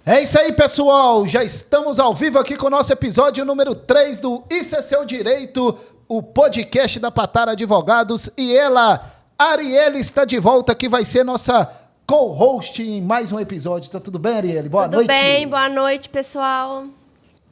É isso aí, pessoal. Já estamos ao vivo aqui com o nosso episódio número 3 do Isso é Seu Direito, o podcast da Patara Advogados. E ela, Arielle, está de volta, que vai ser nossa co-host em mais um episódio. Tá tudo bem, Arielle? Boa noite. Tudo bem, boa noite, pessoal.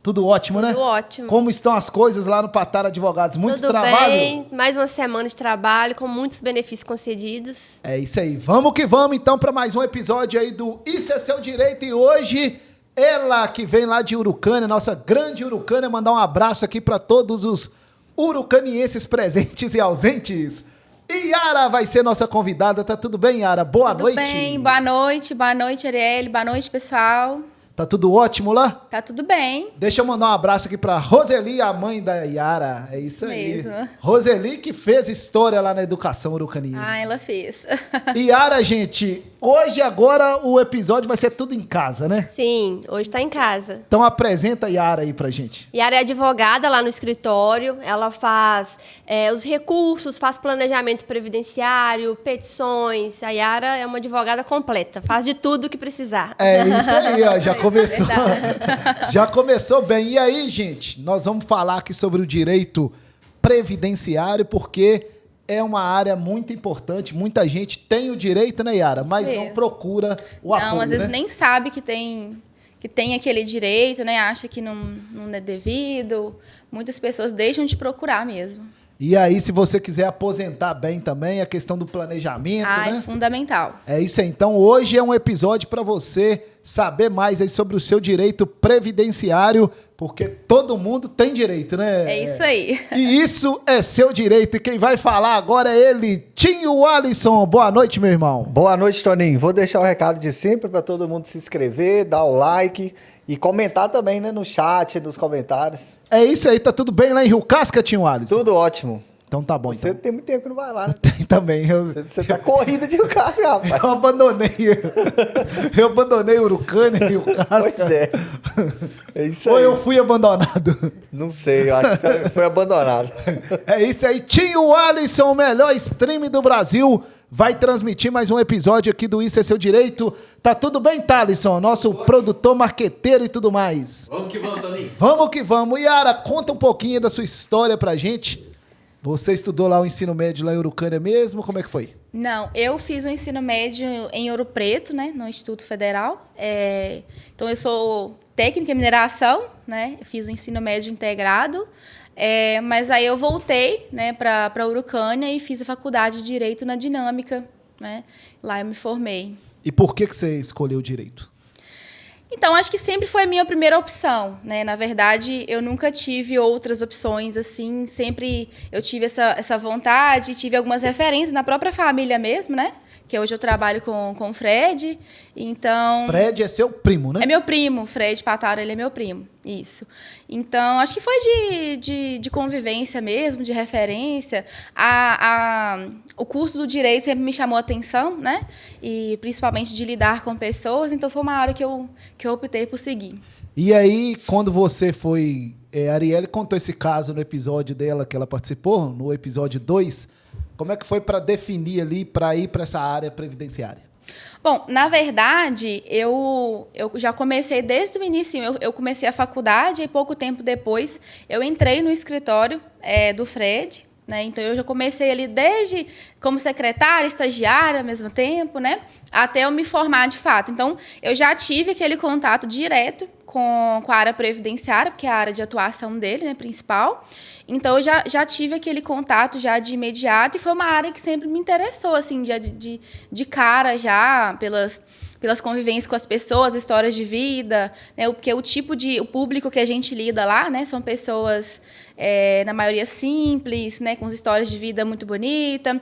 Tudo ótimo, né? Tudo ótimo. Como estão as coisas lá no Patara Advogados? Muito Tudo trabalho? bem, mais uma semana de trabalho com muitos benefícios concedidos. É isso aí. Vamos que vamos, então, para mais um episódio aí do Isso é Seu Direito. E hoje, ela que vem lá de Urucânia, nossa grande Urucânia, mandar um abraço aqui para todos os urucanienses presentes e ausentes. Yara vai ser nossa convidada. Tá tudo bem, Yara? Boa noite. Tudo bem, boa noite, Arielle, boa noite, pessoal. Tá tudo ótimo lá? Tá tudo bem. Deixa eu mandar um abraço aqui pra Roseli, a mãe da Yara. É isso aí. Mesmo. Roseli que fez história lá na educação urucaniense. Ah, ela fez. Yara, gente, hoje agora o episódio vai ser tudo em casa, né? Sim, hoje tá em casa. Então apresenta a Yara aí pra gente. Yara é advogada lá no escritório, ela faz os recursos, faz planejamento previdenciário, petições. A Yara é uma advogada completa, faz de tudo que precisar. É isso aí, ó, já começou. Verdade. Já começou bem. E aí, gente, nós vamos falar aqui sobre o direito previdenciário, porque é uma área muito importante. Muita gente tem o direito, né, Yara? Mas não mesmo. procura o apoio, Não, às vezes né? nem sabe que tem aquele direito, né? Acha que não é devido. Muitas pessoas deixam de procurar mesmo. E aí, se você quiser aposentar bem também, a questão do planejamento, Ah, né? é fundamental. É isso aí. Então, hoje é um episódio para você saber mais aí sobre o seu direito previdenciário, porque todo mundo tem direito, né? É isso aí. E isso é seu direito. E quem vai falar agora é ele, Tinho Alisson. Boa noite, meu irmão. Boa noite, Toninho. Vou deixar o recado de sempre para todo mundo se inscrever, dar o like e comentar também, né, no chat, nos comentários. É isso aí. Tá tudo bem lá em Rio Casca, Tinho Alisson? Tudo ótimo. Então tá bom, Você então. tem muito tempo que não vai lá, né? Tem também. Você tá corrida de Ucasca, rapaz. Eu abandonei. Eu abandonei Urucânia, Rio Casca. Pois é. É isso aí. Ou eu fui abandonado? Não sei, eu acho que você foi abandonado. É isso aí. Tinho Alisson, o melhor stream do Brasil, vai transmitir mais um episódio aqui do Isso é Seu Direito. Tá tudo bem, Thalisson? Nosso produtor, marqueteiro e tudo mais. Vamos que vamos, Toninho. Vamos que vamos. Yara, conta um pouquinho da sua história pra gente. Você estudou lá o ensino médio lá em Urucânia mesmo? Como é que foi? Não, eu fiz o ensino médio em Ouro Preto, né, no Instituto Federal. Então, eu sou técnica em mineração, né, eu fiz o ensino médio integrado, mas aí eu voltei, né, para Urucânia e fiz a faculdade de Direito na Dinâmica, né, lá eu me formei. E por que você escolheu o direito? Então, acho que sempre foi a minha primeira opção, né? Na verdade, eu nunca tive outras opções, assim. Sempre eu tive essa vontade, tive algumas referências na própria família mesmo, né? Que hoje eu trabalho com o Fred, então... Fred é seu primo, né? É meu primo, Fred Patara, ele é meu primo, isso. Então, acho que foi de convivência mesmo, de referência. O curso do direito sempre me chamou a atenção, né? E principalmente de lidar com pessoas, então foi uma área que eu optei por seguir. E aí, quando você foi... a Arielle contou esse caso no episódio dela, que ela participou, no episódio 2. Como é que foi para definir ali, para ir para essa área previdenciária? Bom, na verdade, eu já comecei desde o início. Eu comecei a faculdade e pouco tempo depois eu entrei no escritório do Fred, né? Então, eu já comecei ali desde como secretária, estagiária ao mesmo tempo, né? Até eu me formar de fato. Então, eu já tive aquele contato direto com a área previdenciária, porque é a área de atuação dele, né, principal. Então, eu já tive aquele contato já de imediato e foi uma área que sempre me interessou, assim, de cara já, pelas convivências com as pessoas, histórias de vida, né, porque o público que a gente lida lá, né, são pessoas, na maioria simples, né, com histórias de vida muito bonita,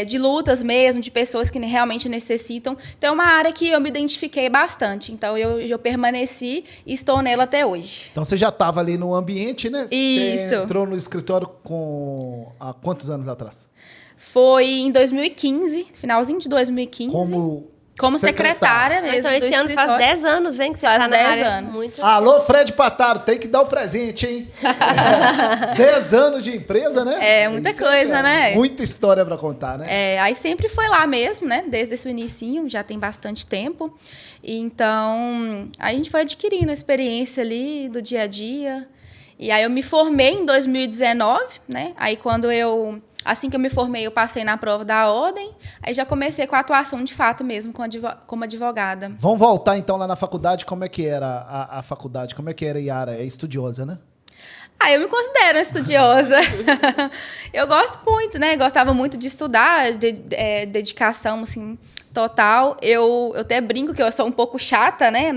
de lutas mesmo, de pessoas que realmente necessitam. Então, é uma área que eu me identifiquei bastante. Então, eu permaneci e estou nela até hoje. Então, você já estava ali no ambiente, né? Isso. Você entrou no escritório há quantos anos atrás? Foi em 2015, finalzinho de 2015. Como Como secretária mesmo Então, do esse ano faz escritório. 10 anos, hein, que você Faz tá na 10 área. anos. Muito... Alô, Fred Pataro, tem que dar o presente, hein? 10 anos de empresa, né? É, muita Isso coisa, né? Muita história pra contar, né? Aí sempre foi lá mesmo, né? Desde esse inicinho, já tem bastante tempo. Então, a gente foi adquirindo a experiência ali do dia a dia. E aí eu me formei em 2019, né? Aí assim que eu me formei, eu passei na prova da ordem. Aí já comecei com a atuação de fato mesmo, como advogada. Vamos voltar então lá na faculdade, como é que era a faculdade? Como é que era, Yara? É estudiosa, né? Eu me considero estudiosa. Eu gosto muito, né? Gostava muito de estudar, dedicação, assim, total. Eu até brinco que eu sou um pouco chata, né,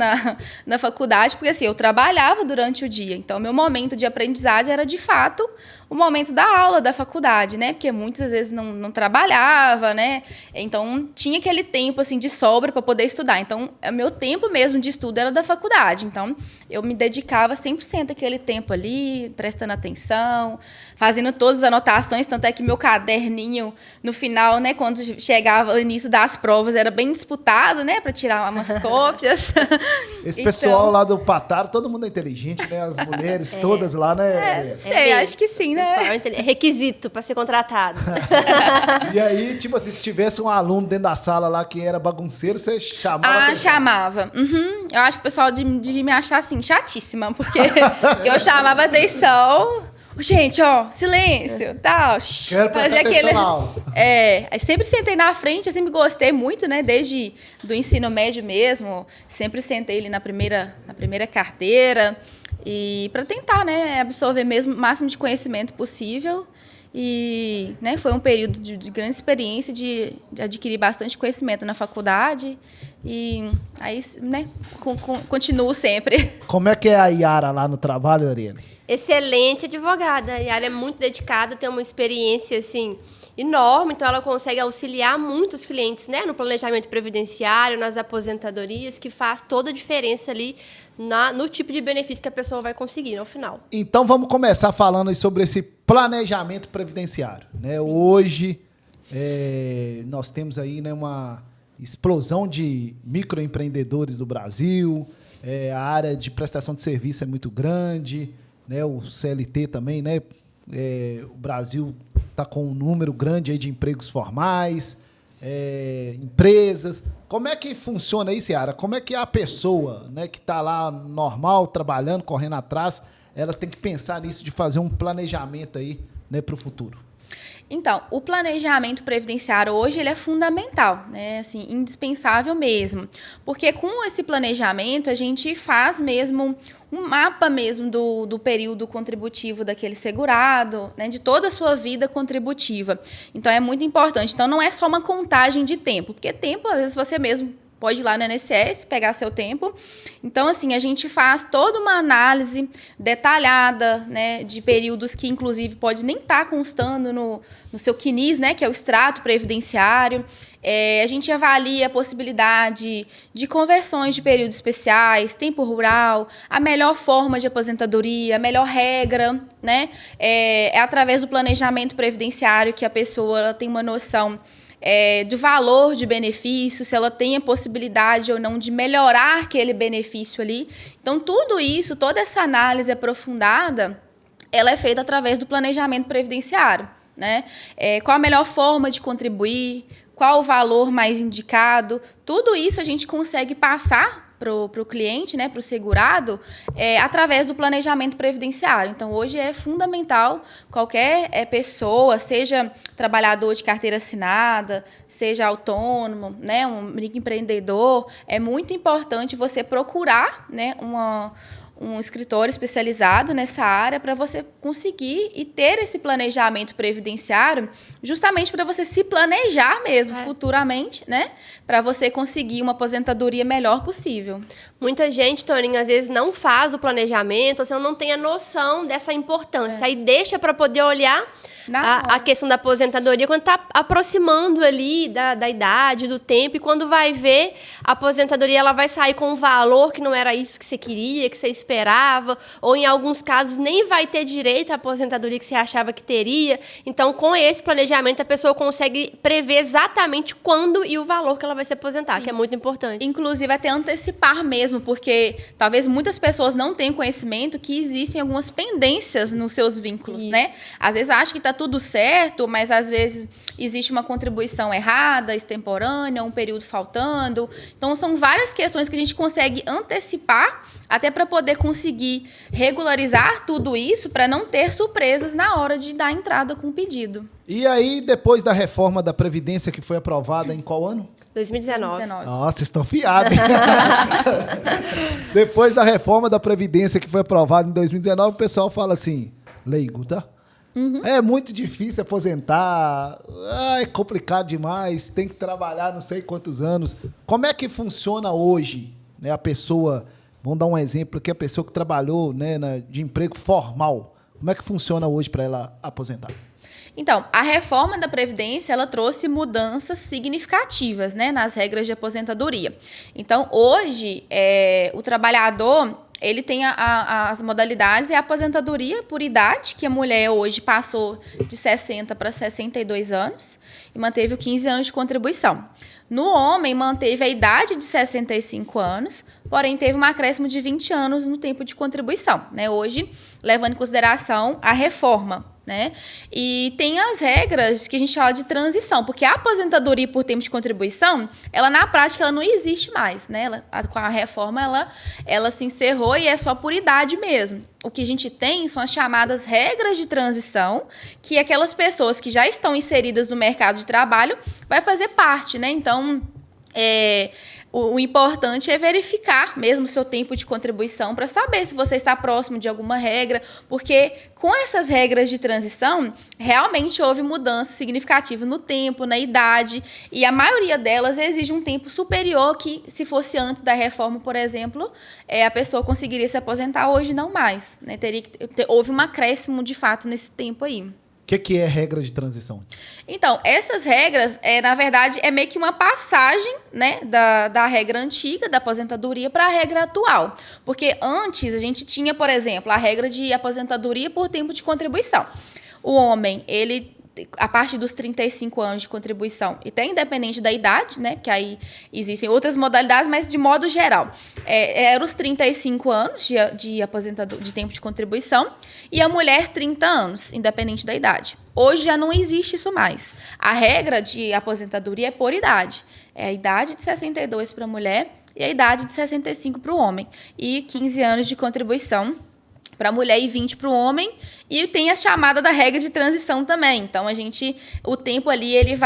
na faculdade, porque, assim, eu trabalhava durante o dia. Então, meu momento de aprendizagem era, de fato, o momento da aula da faculdade, né? Porque muitas vezes não trabalhava, né? Então, tinha aquele tempo, assim, de sobra para poder estudar. Então, o meu tempo mesmo de estudo era da faculdade. Então, eu me dedicava 100% àquele tempo ali, prestando atenção, fazendo todas as anotações, tanto é que meu caderninho, no final, né, quando chegava o início das provas, era bem disputado, né, para tirar umas cópias. Esse pessoal lá do Pataro, todo mundo é inteligente, né? As mulheres todas lá, né? Sei, acho que sim, né? É requisito para ser contratado. E aí, tipo assim, se tivesse um aluno dentro da sala lá que era bagunceiro, você chamava a atenção. Chamava. Uhum. Eu acho que o pessoal devia me achar, assim, chatíssima, porque eu chamava atenção. Gente, ó, silêncio, tal. Quero prestar atenção na aula. Aí sempre sentei na frente, eu sempre gostei muito, né, desde do ensino médio mesmo, sempre sentei ali na primeira carteira, e para tentar, né, absorver mesmo o máximo de conhecimento possível. E, né, foi um período de grande experiência, de adquirir bastante conhecimento na faculdade. E aí, né, continuo sempre. Como é que é a Yara lá no trabalho, Ariane? Excelente advogada. A Yara é muito dedicada, tem uma experiência, assim, enorme. Então, ela consegue auxiliar muitos clientes, né, no planejamento previdenciário, nas aposentadorias, que faz toda a diferença ali no tipo de benefício que a pessoa vai conseguir no final. Então, vamos começar falando aí sobre esse planejamento previdenciário, né? Hoje, nós temos aí, né, uma explosão de microempreendedores do Brasil, a área de prestação de serviço é muito grande, né? O CLT também, né? O Brasil está com um número grande aí de empregos formais, empresas. Como é que funciona isso, Yara? Como é que a pessoa, né, que está lá normal, trabalhando, correndo atrás, ela tem que pensar nisso de fazer um planejamento aí, né, para o futuro? Então, o planejamento previdenciário hoje ele é fundamental, né? Assim, indispensável mesmo. Porque com esse planejamento a gente faz mesmo um mapa mesmo do período contributivo daquele segurado, né? De toda a sua vida contributiva. Então, é muito importante. Então, não é só uma contagem de tempo, porque tempo, às vezes, você mesmo pode ir lá no INSS, pegar seu tempo. Então, assim, a gente faz toda uma análise detalhada, né, de períodos que, inclusive, pode nem estar constando no seu CNIS, né, que é o extrato previdenciário. A gente avalia a possibilidade de conversões de períodos especiais, tempo rural, a melhor forma de aposentadoria, a melhor regra, né? É através do planejamento previdenciário que a pessoa ela tem uma noção do valor de benefício, se ela tem a possibilidade ou não de melhorar aquele benefício ali. Então, tudo isso, toda essa análise aprofundada, ela é feita através do planejamento previdenciário, né? Qual a melhor forma de contribuir, qual o valor mais indicado, tudo isso a gente consegue passar para o cliente, né, para o segurado, através do planejamento previdenciário. Então, hoje é fundamental qualquer pessoa, seja trabalhador de carteira assinada, seja autônomo, né, um microempreendedor, é muito importante você procurar, né, um escritório especializado nessa área para você conseguir e ter esse planejamento previdenciário, justamente para você se planejar mesmo futuramente, né? Para você conseguir uma aposentadoria melhor possível. Muita gente, Toninho, às vezes não faz o planejamento, ou seja, não tem a noção dessa importância. Aí deixa para poder olhar a questão da aposentadoria quando está aproximando ali da idade, do tempo, e quando vai ver, a aposentadoria ela vai sair com um valor que não era isso que você queria, que você esperava, ou em alguns casos nem vai ter direito à aposentadoria que você achava que teria. Então, com esse planejamento, a pessoa consegue prever exatamente quando e o valor que ela vai se aposentar, que é muito importante. Inclusive, até antecipar mesmo, porque talvez muitas pessoas não tenham conhecimento que existem algumas pendências nos seus vínculos, né? Às vezes acha que está tudo certo, mas às vezes existe uma contribuição errada, extemporânea, um período faltando. Então, são várias questões que a gente consegue antecipar até para poder conseguir regularizar tudo isso para não ter surpresas na hora de dar entrada com o pedido. E aí, depois da reforma da Previdência que foi aprovada em qual ano? 2019. Nossa, vocês estão fiados. Depois da reforma da Previdência que foi aprovada em 2019, o pessoal fala assim, leigo, tá? É muito difícil aposentar, é complicado demais, tem que trabalhar não sei quantos anos. Como é que funciona hoje, né, a pessoa, vamos dar um exemplo aqui, a pessoa que trabalhou, né, de emprego formal, como é que funciona hoje para ela aposentar? Então, a reforma da Previdência, ela trouxe mudanças significativas, né, nas regras de aposentadoria. Então, hoje, o trabalhador, ele tem as modalidades, a aposentadoria por idade, que a mulher hoje passou de 60 para 62 anos e manteve 15 anos de contribuição. No homem, manteve a idade de 65 anos, porém teve um acréscimo de 20 anos no tempo de contribuição, né? Hoje, levando em consideração a reforma, né? E tem as regras que a gente fala de transição, porque a aposentadoria por tempo de contribuição, ela na prática ela não existe mais, né? Com a reforma ela se encerrou e é só por idade mesmo. O que a gente tem são as chamadas regras de transição, que aquelas pessoas que já estão inseridas no mercado de trabalho vai fazer parte, né? Então, o importante é verificar mesmo o seu tempo de contribuição para saber se você está próximo de alguma regra, porque com essas regras de transição, realmente houve mudança significativa no tempo, na idade, e a maioria delas exige um tempo superior que, se fosse antes da reforma, por exemplo, a pessoa conseguiria se aposentar, hoje não mais, né? Houve um acréscimo, de fato, nesse tempo aí. O que é regra de transição? Então, essas regras, na verdade, é meio que uma passagem, né, da regra antiga, da aposentadoria, para a regra atual. Porque antes a gente tinha, por exemplo, a regra de aposentadoria por tempo de contribuição. O homem, ele, a partir dos 35 anos de contribuição, e até independente da idade, né, que aí existem outras modalidades, mas de modo geral, eram os 35 anos de tempo de contribuição, e a mulher 30 anos, independente da idade. Hoje já não existe isso mais. A regra de aposentadoria é por idade. É a idade de 62 para a mulher e a idade de 65 para o homem. E 15 anos de contribuição para a mulher e 20 para o homem. E tem a chamada da regra de transição também. Então, o tempo ali, ele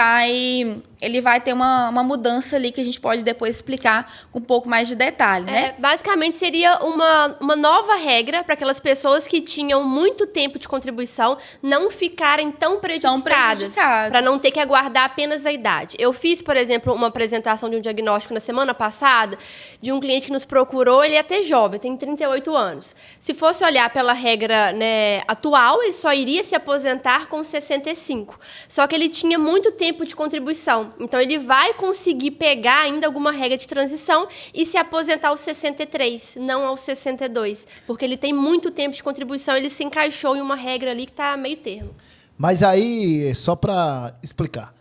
vai ter uma mudança ali que a gente pode depois explicar com um pouco mais de detalhe, né? Basicamente, seria uma nova regra para aquelas pessoas que tinham muito tempo de contribuição não ficarem tão prejudicadas. Para não ter que aguardar apenas a idade. Eu fiz, por exemplo, uma apresentação de um diagnóstico na semana passada de um cliente que nos procurou, ele é até jovem, tem 38 anos. Se fosse olhar pela regra, né, atual, ele só iria se aposentar com 65. Só que ele tinha muito tempo de contribuição. Então, ele vai conseguir pegar ainda alguma regra de transição e se aposentar aos 63, não aos 62. Porque ele tem muito tempo de contribuição, ele se encaixou em uma regra ali que está meio termo. Mas aí, só para explicar,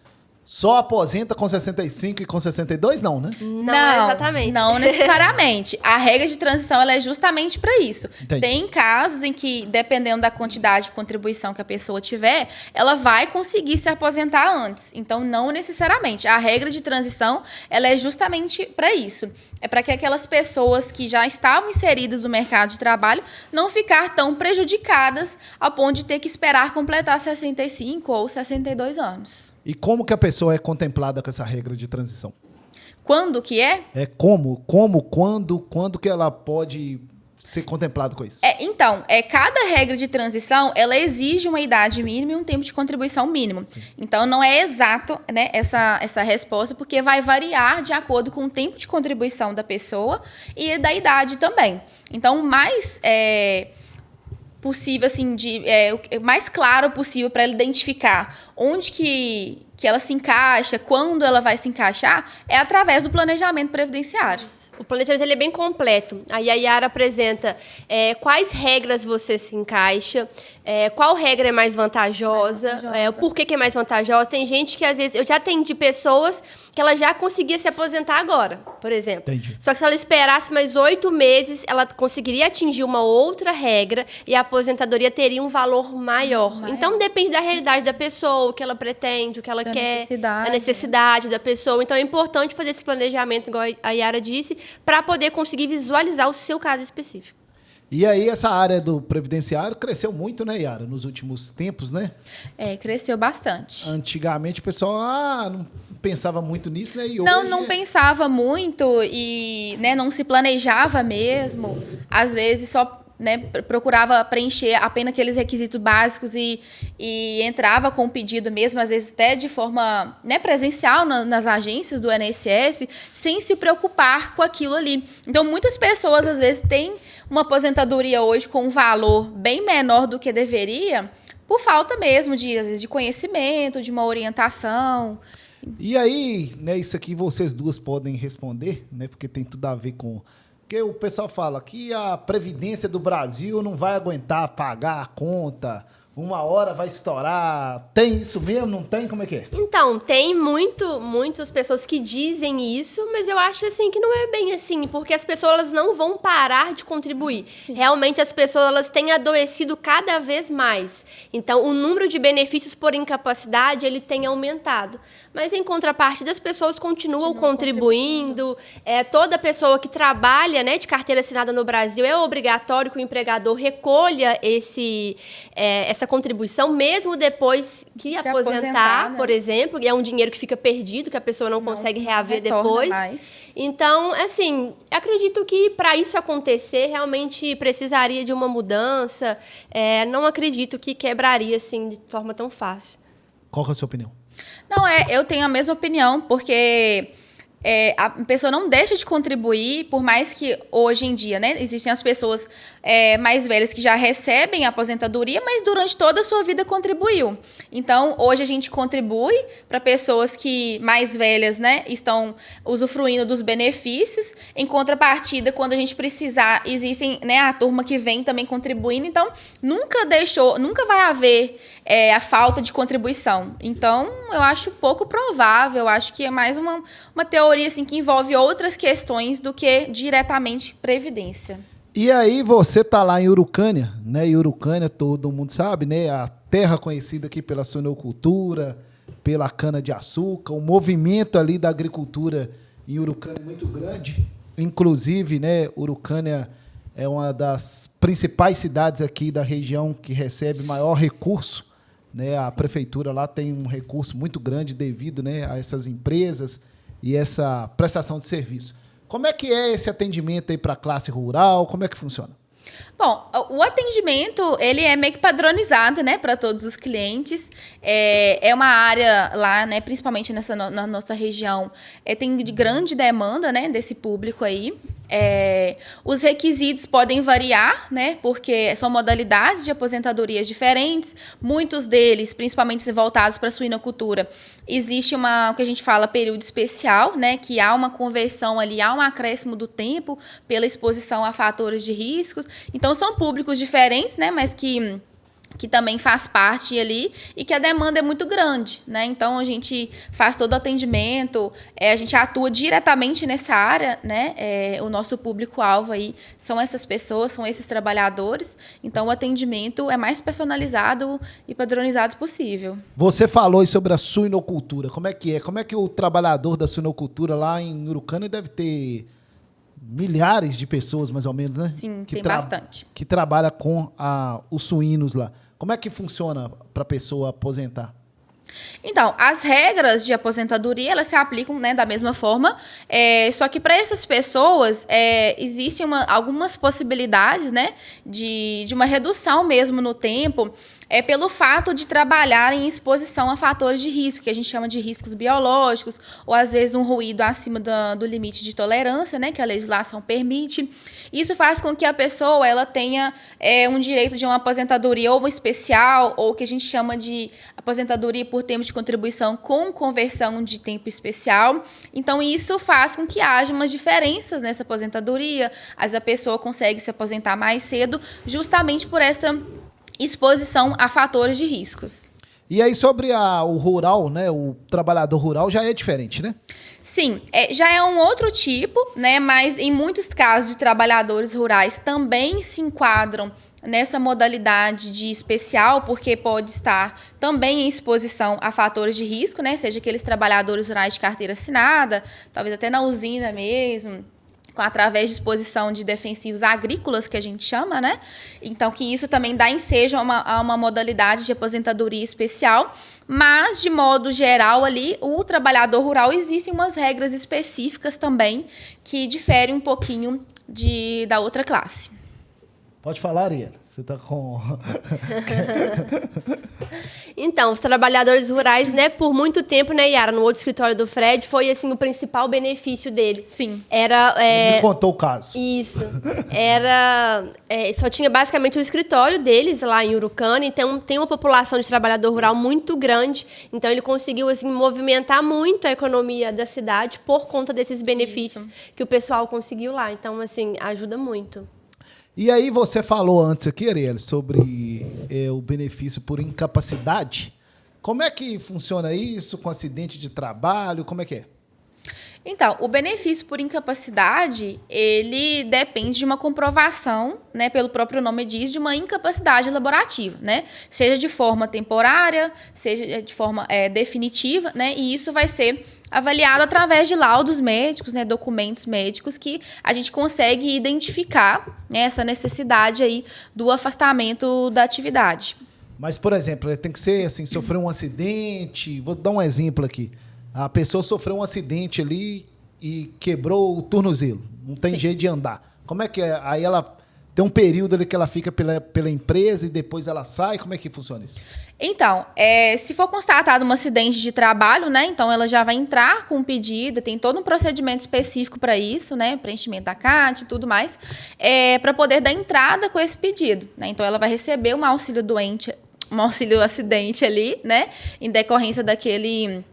só aposenta com 65 e com 62, não, né? Não, exatamente. Não necessariamente. A regra de transição ela é justamente para isso. Entendi. Tem casos em que, dependendo da quantidade de contribuição que a pessoa tiver, ela vai conseguir se aposentar antes. Então, não necessariamente. A regra de transição ela é justamente para isso. É para que aquelas pessoas que já estavam inseridas no mercado de trabalho não ficar tão prejudicadas ao ponto de ter que esperar completar 65 ou 62 anos. E como que a pessoa é contemplada com essa regra de transição? Quando que é? Quando que ela pode ser contemplada com isso? Então, cada regra de transição, ela exige uma idade mínima e um tempo de contribuição mínimo. Sim. Então, não é exato, né, essa resposta, porque vai variar de acordo com o tempo de contribuição da pessoa e da idade também. Então, possível, assim, o mais claro possível para ela identificar onde que ela se encaixa, quando ela vai se encaixar, é através do planejamento previdenciário. O planejamento ele é bem completo. Aí a Yara apresenta quais regras você se encaixa, qual regra é mais vantajosa, o porquê que é mais vantajosa. Tem gente que, às vezes, eu já atendi pessoas que ela já conseguia se aposentar agora, por exemplo. Entendi. Só que se ela esperasse mais 8 meses, ela conseguiria atingir uma outra regra e a aposentadoria teria um valor maior. Então, depende da realidade da pessoa, o que ela pretende, o que ela quer, a necessidade da pessoa. Então, é importante fazer esse planejamento, igual a Yara disse, para poder conseguir visualizar o seu caso específico. E aí, essa área do previdenciário cresceu muito, né, Yara, nos últimos tempos, né? Cresceu bastante. Antigamente, o pessoal não pensava muito nisso, né? E não pensava muito e, né, não se planejava mesmo. Às vezes, só, né, procurava preencher apenas aqueles requisitos básicos e entrava com o pedido mesmo, às vezes até de forma, né, presencial nas agências do INSS, sem se preocupar com aquilo ali. Então, muitas pessoas, às vezes, têm uma aposentadoria hoje com um valor bem menor do que deveria, por falta mesmo, às vezes, de conhecimento, de uma orientação. E aí, né, isso aqui vocês duas podem responder, né, porque tem tudo a ver com... Porque o pessoal fala que a Previdência do Brasil não vai aguentar pagar a conta, uma hora vai estourar. Tem isso mesmo? Não tem? Como é que é? Então, tem muitas pessoas que dizem isso, mas eu acho assim que não é bem assim, porque as pessoas elas não vão parar de contribuir. Sim. Realmente as pessoas elas têm adoecido cada vez mais. Então, o número de benefícios por incapacidade ele tem aumentado. Mas, em contrapartida, as pessoas continuam contribuindo. Toda pessoa que trabalha, né, de carteira assinada no Brasil, é obrigatório que o empregador recolha essa contribuição, mesmo depois que aposentar, por exemplo. E é um dinheiro que fica perdido, que a pessoa não consegue reaver depois. Mais. Então, assim, acredito que para isso acontecer, realmente precisaria de uma mudança. Não acredito que quebraria, assim, de forma tão fácil. Qual que é a sua opinião? Não, eu tenho a mesma opinião, porque a pessoa não deixa de contribuir, por mais que hoje em dia, né, existem as pessoas mais velhas que já recebem a aposentadoria, mas durante toda a sua vida contribuiu. Então, hoje a gente contribui para pessoas que mais velhas, né, estão usufruindo dos benefícios. Em contrapartida, quando a gente precisar, existem, né, a turma que vem também contribuindo. Então, nunca vai haver a falta de contribuição. Então, eu acho pouco provável, eu acho que é mais uma teoria assim, que envolve outras questões do que diretamente previdência. E aí você tá lá em Urucânia, né? E Urucânia, todo mundo sabe, né? A terra conhecida aqui pela suinocultura, pela cana-de-açúcar, o movimento ali da agricultura em Urucânia é muito grande. Inclusive, né, Urucânia é uma das principais cidades aqui da região que recebe maior recurso, né? A prefeitura lá tem um recurso muito grande devido, né, a essas empresas e essa prestação de serviço. Como é que é esse atendimento aí para a classe rural? Como é que funciona? Bom, o atendimento, ele é meio que padronizado, né, para todos os clientes. É uma área lá, né, principalmente na nossa região, tem de grande demanda, né, desse público aí. Os requisitos podem variar, né, porque são modalidades de aposentadorias diferentes. Muitos deles, principalmente voltados para a suinocultura, existe o que a gente fala período especial, né, que há uma conversão ali, há um acréscimo do tempo pela exposição a fatores de riscos. Então, são públicos diferentes, né, mas que também faz parte ali e que a demanda é muito grande, né? Então, a gente faz todo o atendimento, a gente atua diretamente nessa área, né? O nosso público-alvo aí são essas pessoas, são esses trabalhadores. Então, o atendimento é mais personalizado e padronizado possível. Você falou sobre a suinocultura. Como é que é? Como é que o trabalhador da suinocultura lá em Urucânia deve ter milhares de pessoas, mais ou menos, né? Sim, tem bastante. Que trabalha com os suínos lá. Como é que funciona para a pessoa aposentar? Então, as regras de aposentadoria, elas se aplicam, né, da mesma forma, só que para essas pessoas existem algumas possibilidades, né, de uma redução mesmo no tempo. é pelo fato de trabalhar em exposição a fatores de risco, que a gente chama de riscos biológicos, ou às vezes um ruído acima do limite de tolerância, né, que a legislação permite. Isso faz com que a pessoa ela tenha um direito de uma aposentadoria ou especial, ou que a gente chama de aposentadoria por tempo de contribuição com conversão de tempo especial. Então, isso faz com que haja umas diferenças nessa aposentadoria. Às vezes a pessoa consegue se aposentar mais cedo, justamente por essa exposição a fatores de riscos. E aí, sobre o rural, né? O trabalhador rural já é diferente, né? Sim, já é um outro tipo, né? Mas em muitos casos de trabalhadores rurais também se enquadram nessa modalidade de especial, porque pode estar também em exposição a fatores de risco, né? Seja aqueles trabalhadores rurais de carteira assinada, talvez até na usina mesmo, através de exposição de defensivos agrícolas, que a gente chama, né? Então, que isso também dá ensejo a uma modalidade de aposentadoria especial, mas, de modo geral, ali, o trabalhador rural, existem umas regras específicas também que diferem um pouquinho da outra classe. Pode falar, Ariela. Você tá com... Então, os trabalhadores rurais, né, por muito tempo, né, Yara, no outro escritório do Fred, foi, assim, o principal benefício dele. Sim. Era... Ele me contou o caso. Isso. Só tinha basicamente o escritório deles lá em Urucânia, então tem uma população de trabalhador rural muito grande, então ele conseguiu, assim, movimentar muito a economia da cidade por conta desses benefícios que o pessoal conseguiu lá. Então, assim, ajuda muito. E aí você falou antes aqui, Ariel, sobre o benefício por incapacidade. Como é que funciona isso com acidente de trabalho? Como é que é? Então, o benefício por incapacidade, ele depende de uma comprovação, né, pelo próprio nome diz, de uma incapacidade laborativa, né? Seja de forma temporária, seja de forma definitiva, né? E isso vai ser avaliado através de laudos médicos, né, documentos médicos, que a gente consegue identificar, né, essa necessidade aí do afastamento da atividade. Mas, por exemplo, tem que ser assim, sofrer um acidente. Vou dar um exemplo aqui. A pessoa sofreu um acidente ali e quebrou o tornozelo. Não tem jeito de andar. Como é que é? Aí ela tem um período ali que ela fica pela empresa e depois ela sai. Como é que funciona isso? Então, se for constatado um acidente de trabalho, né, então ela já vai entrar com um pedido, tem todo um procedimento específico para isso, né, preenchimento da CAT e tudo mais, para poder dar entrada com esse pedido, né? Então ela vai receber um auxílio doente, um auxílio acidente ali, né, em decorrência daquele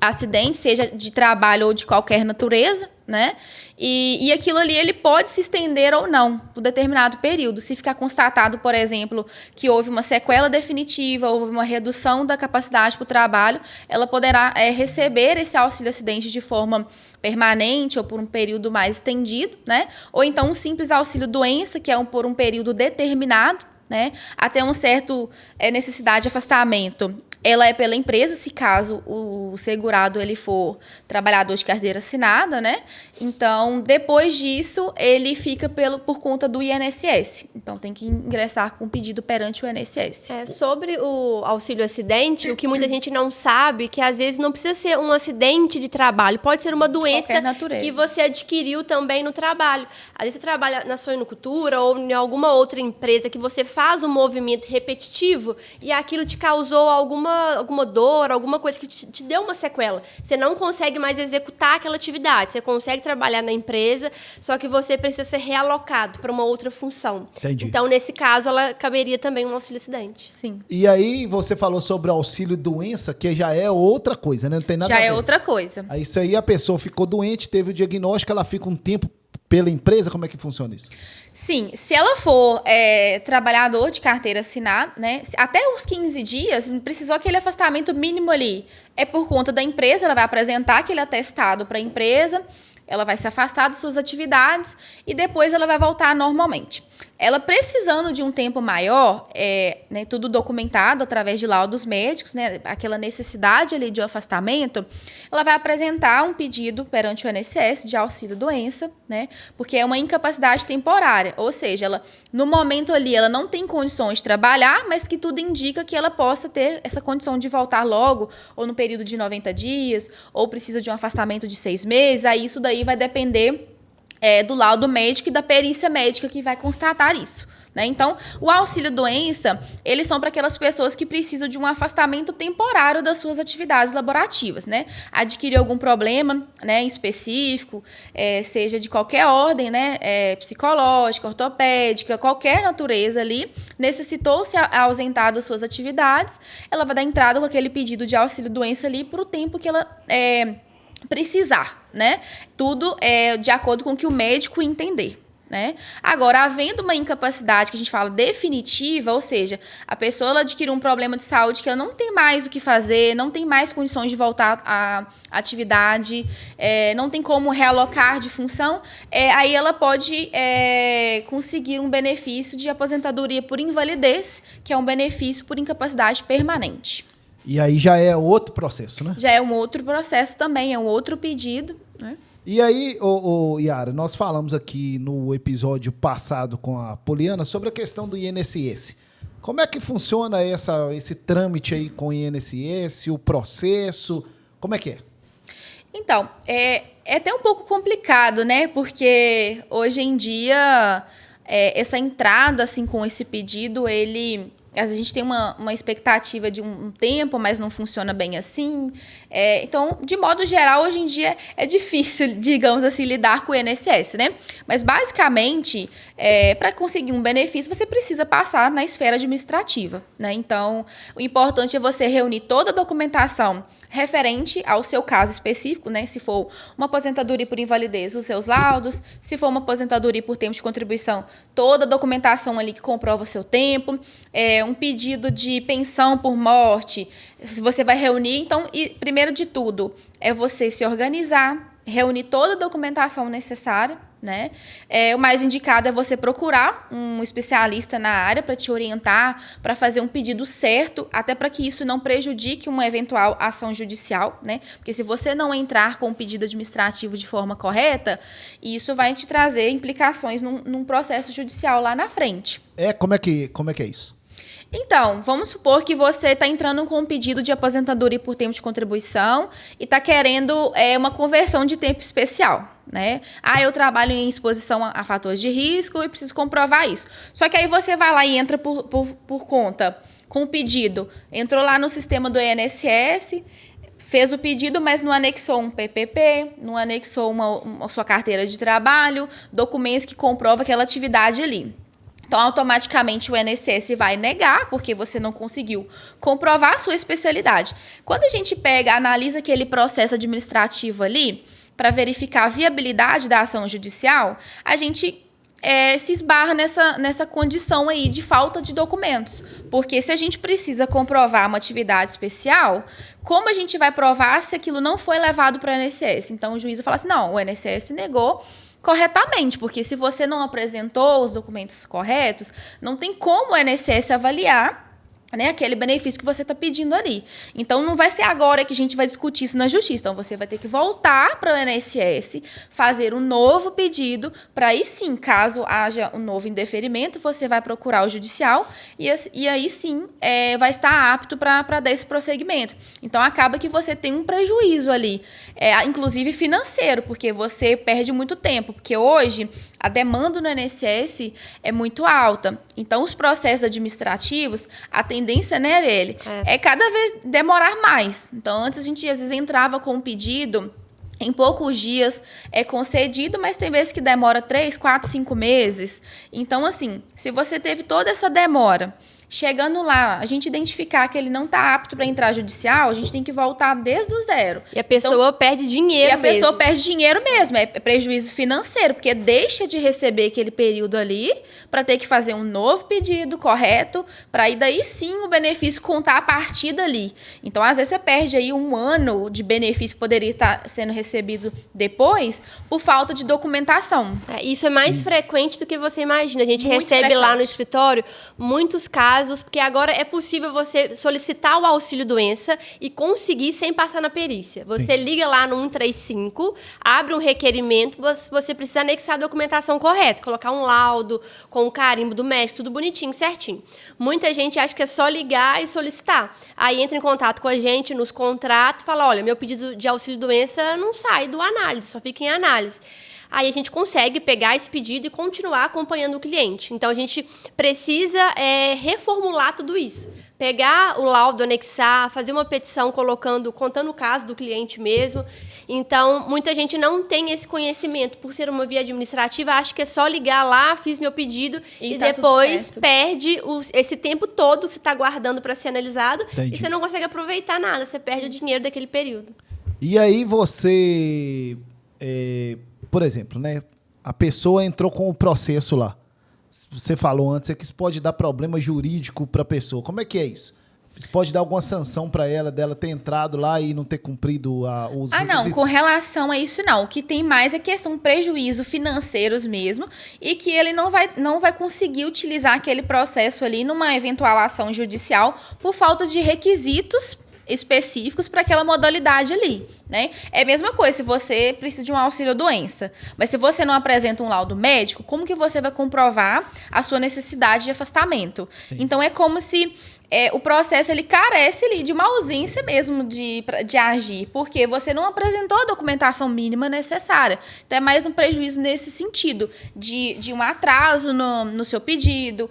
acidente, seja de trabalho ou de qualquer natureza, né? E aquilo ali ele pode se estender ou não por determinado período. Se ficar constatado, por exemplo, que houve uma sequela definitiva, houve uma redução da capacidade para o trabalho, ela poderá receber esse auxílio acidente de forma permanente ou por um período mais estendido, né? Ou então um simples auxílio doença, que é por um período determinado, né? Até um certo necessidade de afastamento. Ela é pela empresa, se caso o segurado ele for trabalhador de carteira assinada, né? Então, depois disso, ele fica por conta do INSS. Então, tem que ingressar com pedido perante o INSS. Sobre o auxílio acidente, o que muita gente não sabe é que, às vezes, não precisa ser um acidente de trabalho. Pode ser uma doença que você adquiriu também no trabalho. Às vezes, você trabalha na suinocultura ou em alguma outra empresa que você faz um movimento repetitivo e aquilo te causou alguma dor, alguma coisa que te deu uma sequela. Você não consegue mais executar aquela atividade. Você consegue trabalhar na empresa, só que você precisa ser realocado para uma outra função. Entendi. Então, nesse caso, ela caberia também um auxílio acidente. Sim. E aí você falou sobre auxílio doença, que já é outra coisa, né? Não tem nada a ver. Já é outra coisa. Aí isso aí a pessoa ficou doente, teve o diagnóstico, ela fica um tempo pela empresa, como é que funciona isso? Sim, se ela for trabalhador de carteira assinada, né, até os 15 dias, precisou aquele afastamento mínimo ali. É por conta da empresa, ela vai apresentar aquele atestado para a empresa, ela vai se afastar das suas atividades e depois ela vai voltar normalmente. Ela precisando de um tempo maior, né, tudo documentado através de laudos médicos, né, aquela necessidade ali de afastamento, ela vai apresentar um pedido perante o INSS de auxílio-doença, né, porque é uma incapacidade temporária, ou seja, ela, no momento ali ela não tem condições de trabalhar, mas que tudo indica que ela possa ter essa condição de voltar logo, ou no período de 90 dias, ou precisa de um afastamento de 6 meses, aí isso daí vai depender do laudo médico e da perícia médica que vai constatar isso, né? Então, o auxílio-doença, eles são para aquelas pessoas que precisam de um afastamento temporário das suas atividades laborativas, né? Adquirir algum problema, né, específico, seja de qualquer ordem, né, psicológica, ortopédica, qualquer natureza ali, necessitou se ausentar das suas atividades, ela vai dar entrada com aquele pedido de auxílio-doença ali por o tempo que ela precisar, né? Tudo de acordo com o que o médico entender. Né? Agora, havendo uma incapacidade que a gente fala definitiva, ou seja, a pessoa ela adquire um problema de saúde que ela não tem mais o que fazer, não tem mais condições de voltar à atividade, não tem como realocar de função, aí ela pode conseguir um benefício de aposentadoria por invalidez, que é um benefício por incapacidade permanente. E aí já é outro processo, né? Já é um outro processo também, é um outro pedido, né? E aí, Yara, nós falamos aqui no episódio passado com a Poliana sobre a questão do INSS. Como é que funciona esse trâmite aí com o INSS, o processo? Como é que é? Então, é até um pouco complicado, né? Porque hoje em dia, essa entrada assim, com esse pedido, a gente tem uma expectativa de um tempo, mas não funciona bem assim. Então, de modo geral, hoje em dia é difícil, digamos assim, lidar com o INSS, né? Mas, basicamente, para conseguir um benefício, você precisa passar na esfera administrativa, né? Então, o importante é você reunir toda a documentação referente ao seu caso específico, né? Se for uma aposentadoria por invalidez, os seus laudos. Se for uma aposentadoria por tempo de contribuição, toda a documentação ali que comprova o seu tempo. Um pedido de pensão por morte, você vai reunir. Então, primeiro de tudo, é você se organizar, reunir toda a documentação necessária, né? O mais indicado é você procurar um especialista na área para te orientar, para fazer um pedido certo, até para que isso não prejudique uma eventual ação judicial, né? Porque se você não entrar com o pedido administrativo de forma correta, isso vai te trazer implicações num processo judicial lá na frente. Como é que é isso? Então, vamos supor que você está entrando com um pedido de aposentadoria por tempo de contribuição e está querendo uma conversão de tempo especial, né? Eu trabalho em exposição a fatores de risco e preciso comprovar isso. Só que aí você vai lá e entra por conta com o pedido. Entrou lá no sistema do INSS, fez o pedido, mas não anexou um PPP, não anexou uma sua carteira de trabalho, documentos que comprovam aquela atividade ali. Então, automaticamente, o INSS vai negar, porque você não conseguiu comprovar a sua especialidade. Quando a gente analisa aquele processo administrativo ali, para verificar a viabilidade da ação judicial, a gente se esbarra nessa condição aí de falta de documentos. Porque se a gente precisa comprovar uma atividade especial, como a gente vai provar se aquilo não foi levado para o INSS? Então, o juiz vai falar assim, não, o INSS negou corretamente, porque se você não apresentou os documentos corretos, não tem como o INSS avaliar, né, aquele benefício que você está pedindo ali. Então, não vai ser agora que a gente vai discutir isso na justiça. Então, você vai ter que voltar para o INSS, fazer um novo pedido, para aí sim, caso haja um novo indeferimento, você vai procurar o judicial e aí sim vai estar apto para dar esse prosseguimento. Então, acaba que você tem um prejuízo ali, inclusive financeiro, porque você perde muito tempo, porque hoje a demanda no INSS é muito alta. Então, os processos administrativos, a tendência, né, dele, é cada vez demorar mais. Então, antes a gente, às vezes, entrava com um pedido, em poucos dias é concedido, mas tem vezes que demora 3, 4, 5 meses. Então, assim, se você teve toda essa demora, chegando lá, a gente identificar que ele não está apto para entrar judicial, a gente tem que voltar desde o zero. E a pessoa perde dinheiro mesmo. E a pessoa perde dinheiro mesmo, é prejuízo financeiro, porque deixa de receber aquele período ali para ter que fazer um novo pedido correto, para aí daí sim o benefício contar a partir dali. Então, às vezes, você perde aí um ano de benefício que poderia estar sendo recebido depois por falta de documentação. Isso é mais frequente do que você imagina. A gente Muito recebe frequente. lá no escritório muitos casos, porque agora é possível você solicitar o auxílio-doença e conseguir sem passar na perícia. Você liga lá no 135, abre um requerimento, você precisa anexar a documentação correta, colocar um laudo com o carimbo do médico, tudo bonitinho, certinho. Muita gente acha que é só ligar e solicitar. Aí entra em contato com a gente, nos contrata e fala, olha, meu pedido de auxílio-doença não sai do análise, só fica em análise. aí a gente consegue pegar esse pedido e continuar acompanhando o cliente. Então, a gente precisa reformular tudo isso. Pegar o laudo, anexar, fazer uma petição contando o caso do cliente mesmo. Então, muita gente não tem esse conhecimento. Por ser uma via administrativa, acha que é só ligar lá, fiz meu pedido e tá depois perde esse tempo todo que você está guardando para ser analisado. Entendi. E você não consegue aproveitar nada, você perde o dinheiro daquele período. E aí você, por exemplo, né? A pessoa entrou com o processo lá. Você falou antes que isso pode dar problema jurídico para a pessoa. Como é que é isso? Isso pode dar alguma sanção para ela, dela ter entrado lá e não ter cumprido os requisitos? Não, com relação a isso não. O que tem mais é questão de prejuízo financeiros mesmo e que ele não vai conseguir utilizar aquele processo ali numa eventual ação judicial por falta de requisitos específicos para aquela modalidade ali, né? É a mesma coisa se você precisa de um auxílio-doença, mas se você não apresenta um laudo médico, como que você vai comprovar a sua necessidade de afastamento? Sim. Então, é como se o processo ele carece ali de uma ausência mesmo de agir, porque você não apresentou a documentação mínima necessária. Então, é mais um prejuízo nesse sentido, de um atraso no seu pedido,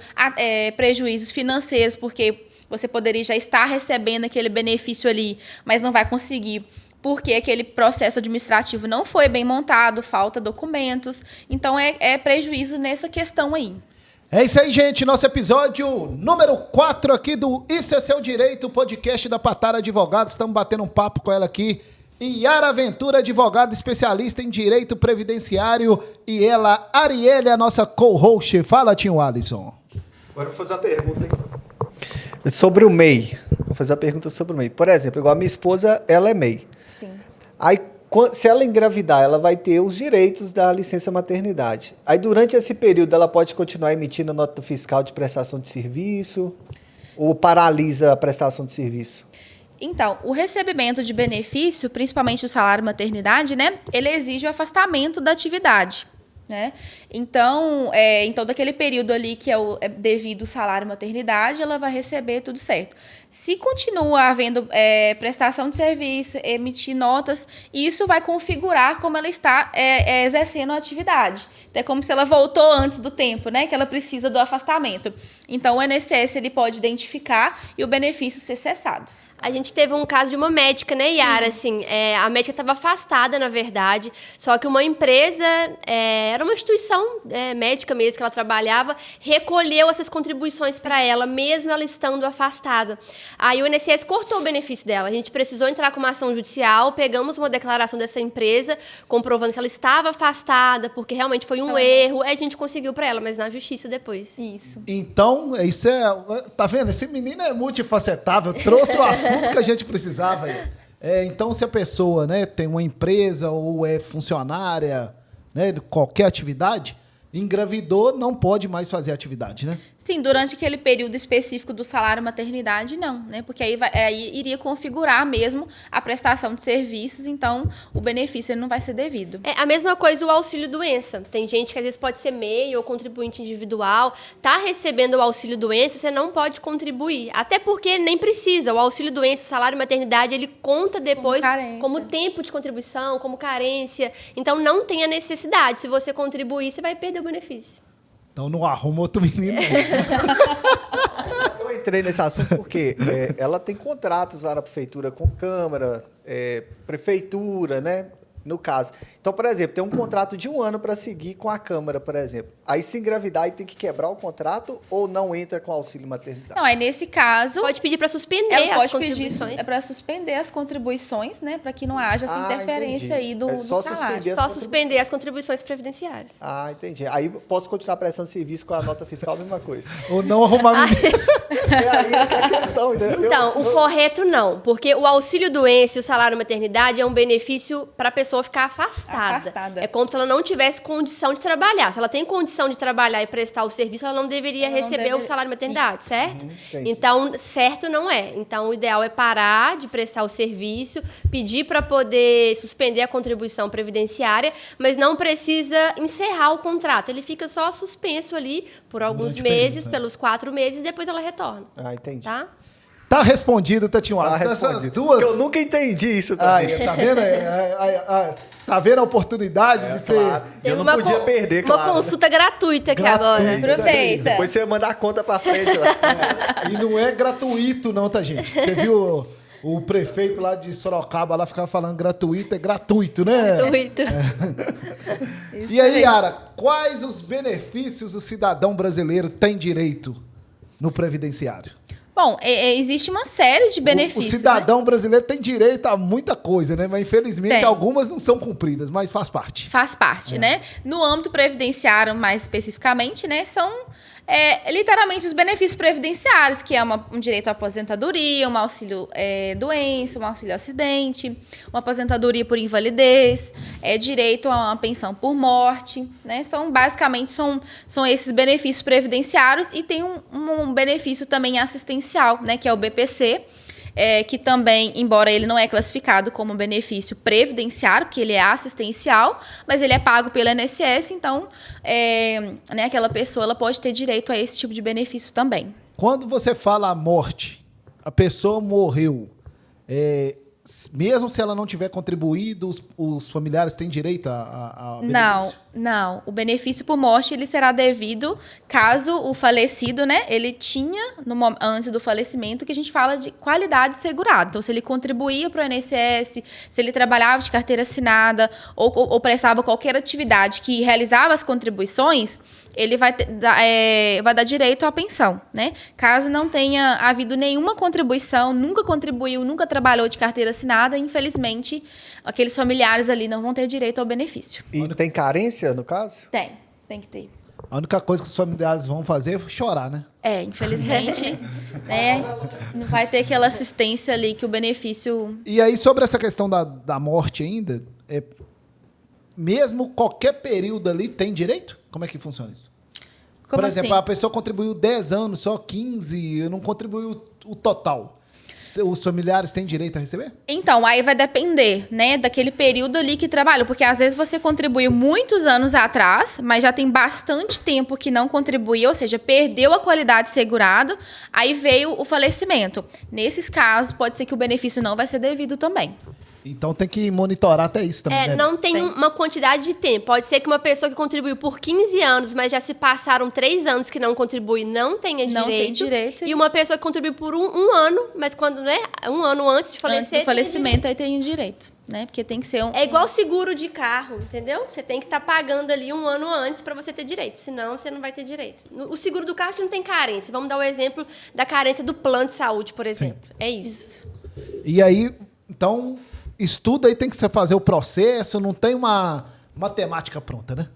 prejuízos financeiros, porque você poderia já estar recebendo aquele benefício ali, mas não vai conseguir porque aquele processo administrativo não foi bem montado, falta documentos. Então, é prejuízo nessa questão aí. É isso aí, gente. Nosso episódio número 4 aqui do Isso é Seu Direito, podcast da Patara Advogados. Estamos batendo um papo com ela aqui. Yara Ventura, advogada especialista em direito previdenciário. E ela, Arielle, a nossa co-host. Fala, tio Alisson. Agora eu vou fazer uma pergunta, hein? Sobre o MEI. Vou fazer uma pergunta sobre o MEI. Por exemplo, igual a minha esposa, ela é MEI. Sim. Aí, se ela engravidar, ela vai ter os direitos da licença maternidade. Aí, durante esse período, ela pode continuar emitindo nota fiscal de prestação de serviço ou paralisa a prestação de serviço? Então, o recebimento de benefício, principalmente o salário maternidade, né, ele exige o afastamento da atividade. Né? Então, em todo aquele período ali que é devido ao salário maternidade, ela vai receber tudo certo. Se continua havendo prestação de serviço, emitir notas, isso vai configurar como ela está exercendo a atividade. Então, é como se ela voltou antes do tempo, né? Que ela precisa do afastamento. Então, o INSS ele pode identificar e o benefício ser cessado. A gente teve um caso de uma médica, né, Yara? Assim, a médica estava afastada, na verdade, só que uma empresa, era uma instituição médica mesmo que ela trabalhava, recolheu essas contribuições para ela, mesmo ela estando afastada. Aí o INSS cortou o benefício dela. A gente precisou entrar com uma ação judicial, pegamos uma declaração dessa empresa, comprovando que ela estava afastada, porque realmente foi um erro, aí a gente conseguiu para ela, mas na justiça depois. Isso. Então, isso tá vendo? Esse menino é multifacetável, trouxe o assunto que a gente precisava. Então, se a pessoa, né, tem uma empresa ou é funcionária, né, de qualquer atividade, engravidou, não pode mais fazer atividade, né? Sim, durante aquele período específico do salário maternidade, não, né? Porque aí iria configurar mesmo a prestação de serviços, então o benefício ele não vai ser devido. É a mesma coisa o auxílio-doença. Tem gente que às vezes pode ser MEI ou contribuinte individual, tá recebendo o auxílio-doença, você não pode contribuir. Até porque nem precisa. O auxílio-doença, o salário maternidade, ele conta depois como tempo de contribuição, como carência. Então não tem a necessidade. Se você contribuir, você vai perder o benefício. Então não arruma outro menino. Eu entrei nesse assunto porque ela tem contratos lá na prefeitura com Câmara, prefeitura, né? No caso. Então, por exemplo, tem um contrato de 1 ano para seguir com a Câmara, por exemplo. Aí, se engravidar, aí tem que quebrar o contrato ou não entra com auxílio maternidade? Não, aí nesse caso... Pode pedir para suspender ela as pode contribuições. pedir para suspender as contribuições, né? Para que não haja essa interferência entendi. aí do salário. Só suspender as contribuições previdenciárias. Ah, entendi. Aí posso continuar prestando serviço com a nota fiscal, a mesma coisa. Ou não arrumar menino. Aí é a questão, entendeu? Então, o correto não, porque o auxílio-doença e o salário maternidade é um benefício para a pessoa ficar afastada. É como se ela não tivesse condição de trabalhar. Se ela tem condição de trabalhar e prestar o serviço, ela não deveria receber o salário maternidade, certo? Então, certo não é. Então, o ideal é parar de prestar o serviço, pedir para poder suspender a contribuição previdenciária, mas não precisa encerrar o contrato. Ele fica só suspenso ali por alguns meses, pelos 4 meses, e depois ela retorna. Ah, entendi. Tá respondido, Tatinho Alisson. Essas duas... Eu nunca entendi isso também. Aí, tá vendo? Tá vendo a oportunidade de ser... Claro. Eu não podia perder, uma claro. consulta gratuita aqui Gratuita. agora. Aproveita. Depois você manda a conta pra frente lá. E não é gratuito não, tá, gente? Você viu o prefeito lá de Sorocaba lá ficava falando gratuito, é gratuito, né? Gratuito. E aí, Yara, quais os benefícios o cidadão brasileiro tem direito no previdenciário? Bom, existe uma série de benefícios. O cidadão brasileiro tem direito a muita coisa, né? Mas infelizmente Tem. algumas não são cumpridas, mas faz parte. Faz parte, né? No âmbito previdenciário, mais especificamente, né? São literalmente os benefícios previdenciários, que é um direito à aposentadoria, um auxílio doença, um auxílio acidente, uma aposentadoria por invalidez, direito a uma pensão por morte, né? Basicamente são esses benefícios previdenciários e tem um benefício também assistencial, né? Que é o BPC, que também, embora ele não é classificado como benefício previdenciário, porque ele é assistencial, mas ele é pago pelo INSS, então né, aquela pessoa ela pode ter direito a esse tipo de benefício também. Quando você fala a morte, a pessoa morreu, mesmo se ela não tiver contribuído, os familiares têm direito a benefício? Não. O benefício por morte ele será devido caso o falecido, né, ele tinha, antes do falecimento, que a gente fala de qualidade segurada. Então, se ele contribuía para o INSS, se ele trabalhava de carteira assinada ou prestava qualquer atividade que realizava as contribuições, ele vai dar direito à pensão, né? Caso não tenha havido nenhuma contribuição, nunca contribuiu, nunca trabalhou de carteira assinada, infelizmente, aqueles familiares ali não vão ter direito ao benefício. E tem carência, no caso? Tem que ter. A única coisa que os familiares vão fazer é chorar, né? Infelizmente, né? Não vai ter aquela assistência ali que o benefício... E aí, sobre essa questão da morte ainda, mesmo qualquer período ali tem direito? Como é que funciona isso? Como Por exemplo, assim? a pessoa contribuiu 10 anos, só 15, não contribuiu o total. Os familiares têm direito a receber? Então, aí vai depender, né, daquele período ali que trabalhou, porque às vezes você contribuiu muitos anos atrás, mas já tem bastante tempo que não contribuiu, ou seja, perdeu a qualidade segurada, aí veio o falecimento. Nesses casos, pode ser que o benefício não vai ser devido também. Então tem que monitorar até isso também, né? Não tem uma quantidade de tempo. Pode ser que uma pessoa que contribuiu por 15 anos, mas já se passaram 3 anos que não contribui, não tenha direito. Não tem direito. E uma pessoa que contribuiu por um ano, mas quando, né, um ano antes de falecer... Antes do falecimento, aí tem direito, né? Porque tem que ser É igual seguro de carro, entendeu? Você tem que estar pagando ali um ano antes para você ter direito, senão você não vai ter direito. O seguro do carro que não tem carência. Vamos dar o exemplo da carência do plano de saúde, por exemplo. Sim. É isso. E aí, então... Estudo aí tem que fazer o processo, não tem uma matemática pronta, né?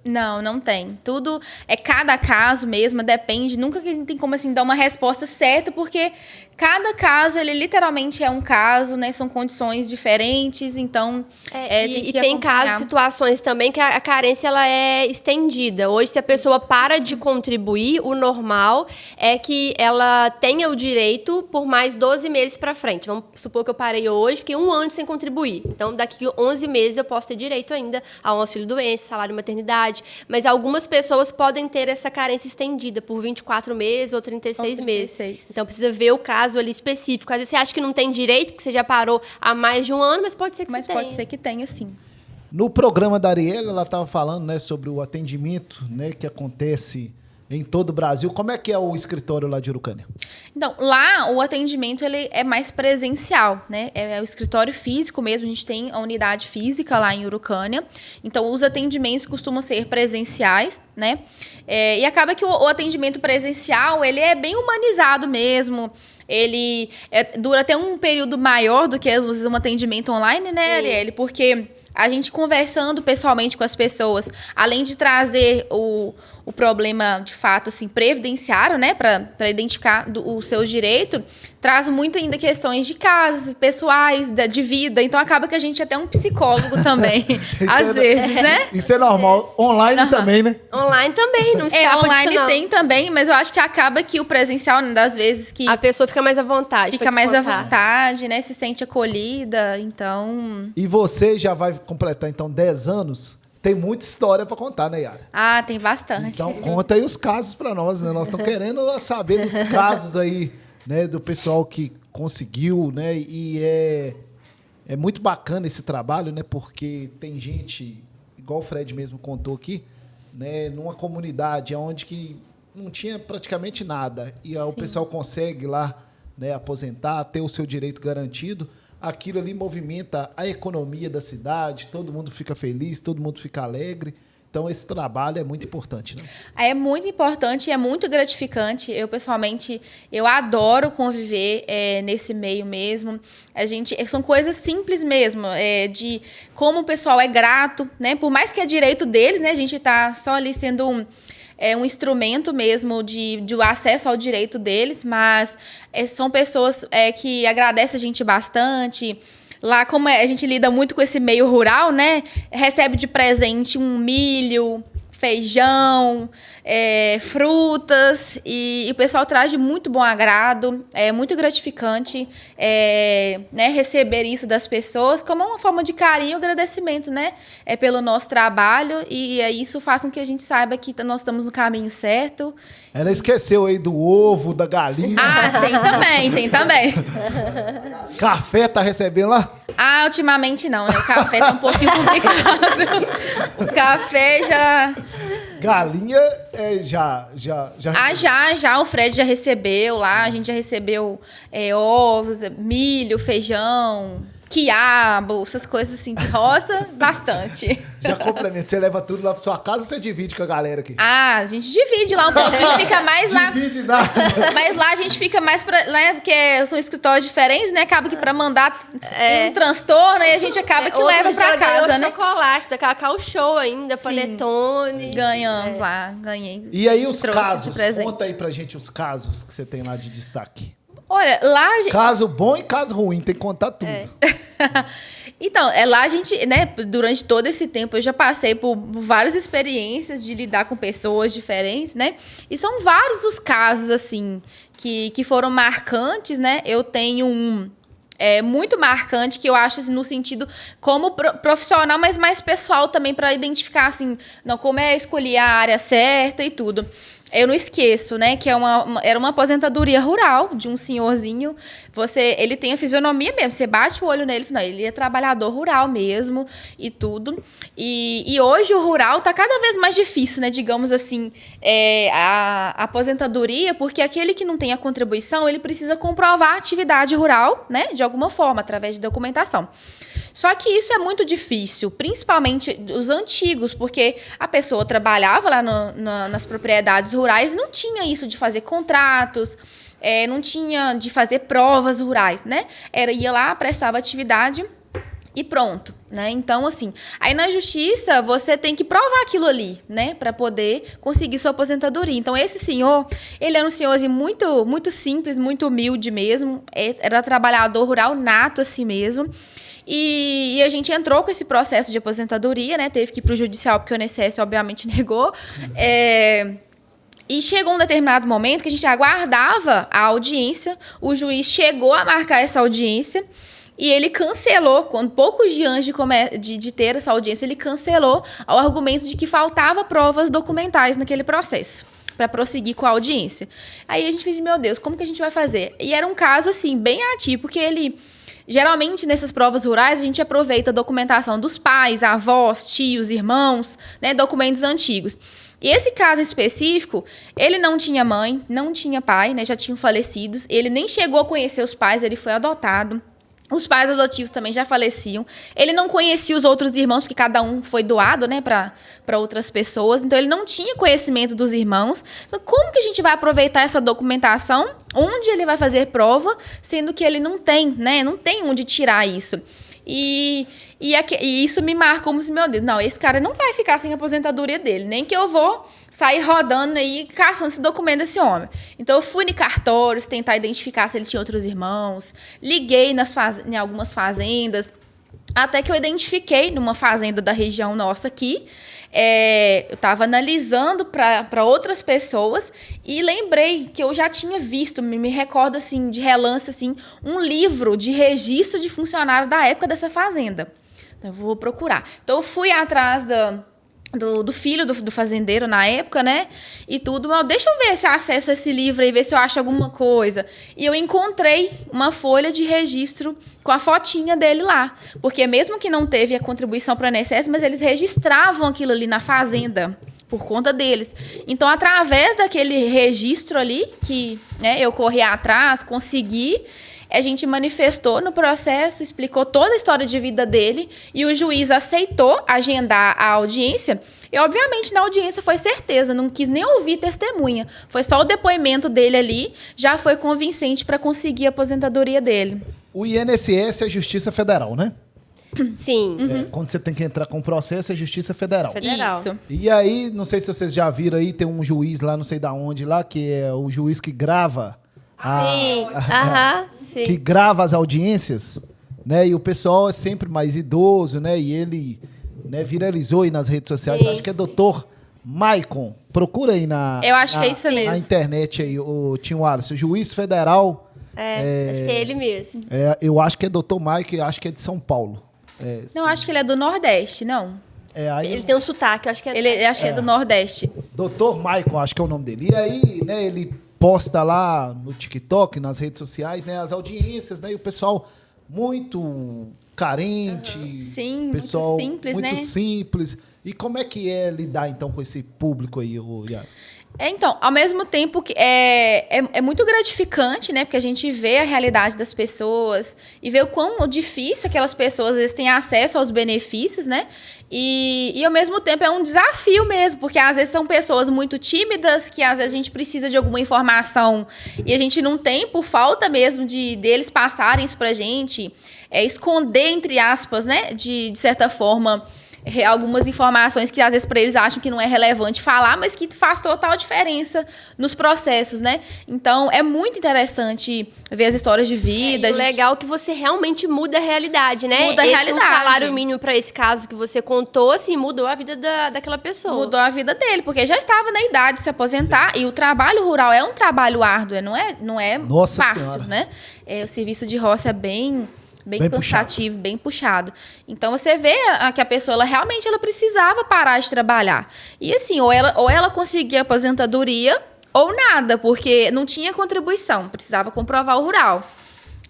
Não tem. Tudo cada caso mesmo, depende. Nunca que tem como assim dar uma resposta certa, porque cada caso, ele literalmente é um caso, né? São condições diferentes, então... tem casos, situações também que a carência ela é estendida. Hoje, se a pessoa para de contribuir, o normal é que ela tenha o direito por mais 12 meses para frente. Vamos supor que eu parei hoje, fiquei um ano sem contribuir. Então, daqui 11 meses eu posso ter direito ainda ao auxílio doença, salário maternidade. Mas algumas pessoas podem ter essa carência estendida por 24 meses ou 36 meses. Então, precisa ver o caso ali específico. Às vezes você acha que não tem direito, porque você já parou há mais de um ano, mas pode ser que você tenha. Mas pode ser que tenha, sim. No programa da Ariela, ela estava falando, né, sobre o atendimento, né, que acontece em todo o Brasil. Como é que é o escritório lá de Urucânia? Então, lá o atendimento ele é mais presencial, né? É o escritório físico mesmo, a gente tem a unidade física lá em Urucânia. Então, os atendimentos costumam ser presenciais, né? E acaba que o atendimento presencial, ele é bem humanizado mesmo. Ele dura até um período maior do que, às vezes, um atendimento online, né, Arielle? Porque a gente conversando pessoalmente com as pessoas, além de trazer o problema, de fato, assim, previdenciário, né, para identificar o seu direito, traz muito ainda questões de casas, pessoais, de vida. Então, acaba que a gente é até um psicólogo também, às vezes, né? Isso é normal. Online também, né? Online também, não escapa online disso, não. tem também, mas eu acho que acaba que o presencial, das vezes que... A pessoa fica mais à vontade. Fica mais à vontade, né? Se sente acolhida, então... E você já vai completar, então, 10 anos... Tem muita história para contar, né, Yara? Ah, tem bastante. Então, conta aí os casos para nós, né? Nós estamos querendo saber dos casos aí, né, do pessoal que conseguiu, né? E É muito bacana esse trabalho, né? Porque tem gente, igual o Fred mesmo contou aqui, né? Numa comunidade onde que não tinha praticamente nada. E o pessoal consegue lá, né, aposentar, ter o seu direito garantido. Aquilo ali movimenta a economia da cidade, todo mundo fica feliz, todo mundo fica alegre. Então, esse trabalho é muito importante, né? É muito importante e é muito gratificante. Eu, pessoalmente, eu adoro conviver nesse meio mesmo. São coisas simples mesmo, de como o pessoal é grato, né? Por mais que é direito deles, né? A gente está só ali sendo um instrumento mesmo de acesso ao direito deles, mas são pessoas que agradecem a gente bastante. Lá, como a gente lida muito com esse meio rural, né? Recebe de presente um milho, feijão, frutas, e o pessoal traz de muito bom agrado. É muito gratificante né, receber isso das pessoas como uma forma de carinho e agradecimento, né? Pelo nosso trabalho, e isso faz com que a gente saiba que nós estamos no caminho certo. Ela esqueceu aí do ovo, da galinha. Tem também. Café tá recebendo lá? Ultimamente não, né? O café tá um pouquinho complicado. O café já... Galinha já. Já o Fred já recebeu lá, a gente já recebeu ovos, milho, feijão, quiabo, essas coisas assim de roça, bastante. Já complementa, você leva tudo lá pra sua casa ou você divide com a galera aqui? A gente divide lá um pouquinho, fica mais lá. Divide nada. Mas lá a gente fica mais né, porque são escritórios diferentes, né? Acaba que pra mandar um transtorno, aí a gente acaba que leva pra casa, né? Chocolate, da Cacau Show ainda, panetone. Ganhamos lá, ganhei. E aí os trouxe casos? de presente. Conta aí pra gente os casos que você tem lá de destaque. Olha, lá... Caso bom e caso ruim, tem que contar tudo. Então, lá a gente, né, durante todo esse tempo, eu já passei por várias experiências de lidar com pessoas diferentes, né? E são vários os casos, assim, que foram marcantes, né? Eu tenho um muito marcante, que eu acho, assim, no sentido como profissional, mas mais pessoal também, para identificar, assim, não, como eu escolhi a área certa e tudo. Eu não esqueço, né, que era uma aposentadoria rural de um senhorzinho. Ele tem a fisionomia mesmo, você bate o olho nele, não, ele é trabalhador rural mesmo e tudo. E hoje o rural está cada vez mais difícil, né, digamos assim, a aposentadoria, porque aquele que não tem a contribuição, ele precisa comprovar a atividade rural, né, de alguma forma, através de documentação. Só que isso é muito difícil, principalmente os antigos, porque a pessoa trabalhava lá nas propriedades rurais, não tinha isso de fazer contratos, não tinha de fazer provas rurais, né? Ia lá, prestava atividade e pronto, né? Então, assim, aí na justiça você tem que provar aquilo ali, né? Para poder conseguir sua aposentadoria. Então, esse senhor, ele era um senhorzinho muito, muito simples, muito humilde mesmo, era trabalhador rural nato assim mesmo. E a gente entrou com esse processo de aposentadoria, né? Teve que ir para o judicial, porque o INSS, obviamente, negou. E chegou um determinado momento que a gente aguardava a audiência. O juiz chegou a marcar essa audiência e ele cancelou, quando poucos dias antes de ter essa audiência, ele cancelou ao argumento de que faltava provas documentais naquele processo para prosseguir com a audiência. Aí a gente fez, meu Deus, como que a gente vai fazer? E era um caso, assim, bem atípico, porque ele... Geralmente, nessas provas rurais, a gente aproveita a documentação dos pais, avós, tios, irmãos, né, documentos antigos. E esse caso específico, ele não tinha mãe, não tinha pai, né, já tinham falecidos, ele nem chegou a conhecer os pais, ele foi adotado. Os pais adotivos também já faleciam. Ele não conhecia os outros irmãos, porque cada um foi doado, né, para outras pessoas. Então, ele não tinha conhecimento dos irmãos. Então, como que a gente vai aproveitar essa documentação? Onde ele vai fazer prova, sendo que ele não tem, né? Não tem onde tirar isso. E isso me marcou como se, meu Deus, não, esse cara não vai ficar sem a aposentadoria dele, nem que eu vou sair rodando aí, caçando esse documento desse homem. Então, eu fui em cartórios, tentar identificar se ele tinha outros irmãos, liguei em algumas fazendas, até que eu identifiquei numa fazenda da região nossa aqui. Eu estava analisando para outras pessoas e lembrei que eu já tinha visto, me recordo assim, de relance, assim, um livro de registro de funcionário da época dessa fazenda. Então, eu vou procurar. Então, eu fui atrás do filho do fazendeiro na época, né? E tudo. Deixa eu ver se eu acesso esse livro aí, ver se eu acho alguma coisa. E eu encontrei uma folha de registro com a fotinha dele lá. Porque mesmo que não teve a contribuição para a INSS, mas eles registravam aquilo ali na fazenda por conta deles. Então, através daquele registro ali, que, né, eu corri atrás, consegui, a gente manifestou no processo, explicou toda a história de vida dele e o juiz aceitou agendar a audiência. E, obviamente, na audiência foi certeza, não quis nem ouvir testemunha. Foi só o depoimento dele ali, já foi convincente para conseguir a aposentadoria dele. O INSS é Justiça Federal, né? Sim. Quando você tem que entrar com processo, é Justiça Federal. Federal. Isso. E aí, não sei se vocês já viram aí, tem um juiz lá, não sei da onde lá, que é o juiz que grava... Sim. Aham. Sim. que grava as audiências, né? E o pessoal é sempre mais idoso, né? E ele, né, viralizou aí nas redes sociais. Sim. Acho que é Dr. Maicon. Procura aí Eu acho que é isso mesmo. na internet aí, o Tim Wallace, o juiz federal. Acho que é ele mesmo. Eu acho que é Dr. Maicon e acho que é de São Paulo. Não, acho que ele é do Nordeste, não. Aí, Ele tem um sotaque, eu acho que é... Ele acho que é do Nordeste. Dr. Maicon, acho que é o nome dele. E aí, né, ele posta lá no TikTok, nas redes sociais, né, as audiências, né, e o pessoal muito carente. Sim, pessoal muito simples, muito né? simples. E como é que é lidar, então, com esse público aí, Iago? Então, ao mesmo tempo que é muito gratificante, né? Porque a gente vê a realidade das pessoas e vê o quão difícil aquelas pessoas às vezes têm acesso aos benefícios, né? E ao mesmo tempo é um desafio mesmo, porque às vezes são pessoas muito tímidas, que às vezes a gente precisa de alguma informação e a gente não tem, por falta mesmo deles passarem isso pra gente, esconder, entre aspas, né? De certa forma, algumas informações que às vezes para eles acham que não é relevante falar, mas que faz total diferença nos processos, né? Então, é muito interessante ver as histórias de vida. O legal é que você realmente muda a realidade, né? Muda a realidade. Um salário mínimo para esse caso que você contou, assim, mudou a vida daquela pessoa. Mudou a vida dele, porque já estava na idade de se aposentar. Sim. E o trabalho rural é um trabalho árduo, não é Nossa fácil, Senhora. Né? O serviço de roça é bem cansativo, bem puxado. Então, você vê que a pessoa, ela precisava parar de trabalhar. E assim, ou ela conseguia aposentadoria, ou nada, porque não tinha contribuição, precisava comprovar o rural.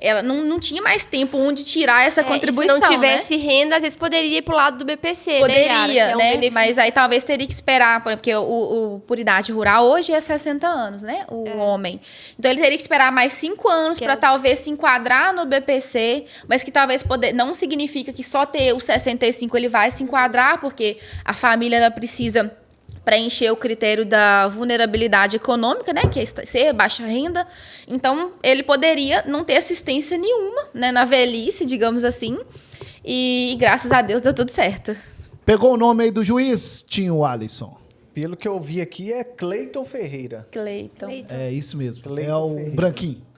Ela não tinha mais tempo onde tirar essa contribuição, se não tivesse renda, às vezes poderia ir pro lado do BPC, poderia, né? Né? Mas aí talvez teria que esperar, porque o por idade rural hoje é 60 anos, né? O homem. Então, ele teria que esperar mais 5 anos para talvez se enquadrar no BPC, mas que talvez não significa que só ter os 65 ele vai se enquadrar, porque a família ela precisa preencher o critério da vulnerabilidade econômica, né, que é ser baixa renda. Então, ele poderia não ter assistência nenhuma, né, na velhice, digamos assim. E graças a Deus deu tudo certo. Pegou o nome aí do juiz, Tinho Alisson? Pelo que eu vi aqui, é Cleiton Ferreira. Cleiton. É isso mesmo. Cleiton é o Ferreira. branquinho.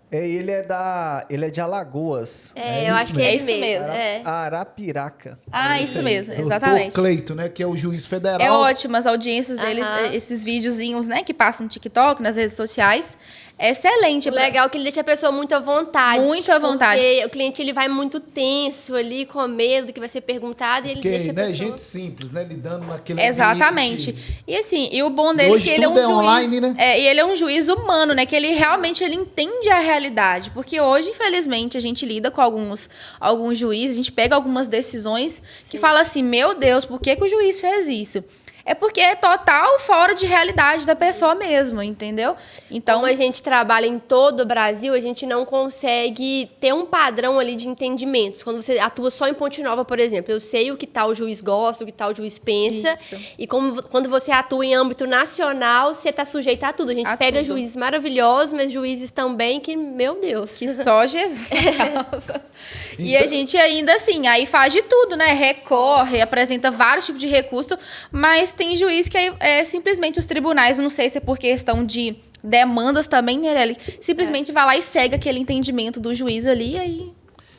Ele é de Alagoas. Eu acho que é isso mesmo. Arapiraca. Isso mesmo, Doutor exatamente. Cleiton, né, que é o juiz federal. É ótimo as audiências deles, esses videozinhos, né, que passam no TikTok, nas redes sociais. É excelente. O legal é que ele deixa a pessoa muito à vontade. Muito à vontade. Porque o cliente ele vai muito tenso ali, com medo do que vai ser perguntado, e ele deixa a né, pessoa... gente simples, né, lidando naquele Exatamente. ambiente. E assim, e o bom dele é que ele é um juiz... online, né? E ele é um juiz humano, né? Que ele realmente entende a realidade. Porque hoje, infelizmente, a gente lida com alguns juízes, a gente pega algumas decisões que fala assim, meu Deus, por que o juiz fez isso? É porque é total fora de realidade da pessoa mesmo, entendeu? Então, como a gente trabalha em todo o Brasil, a gente não consegue ter um padrão ali de entendimentos. Quando você atua só em Ponte Nova, por exemplo, eu sei o que tal juiz gosta, o que tal juiz pensa. Isso. E quando você atua em âmbito nacional, você está sujeito a tudo. A gente pega juízes maravilhosos, mas juízes também que, meu Deus. Que só Jesus causa. E a gente ainda assim, aí faz de tudo, né? Recorre, apresenta vários tipos de recurso, mas tem juiz que simplesmente os tribunais, não sei se é por questão de demandas também, né, ele simplesmente vai lá e segue aquele entendimento do juiz ali e aí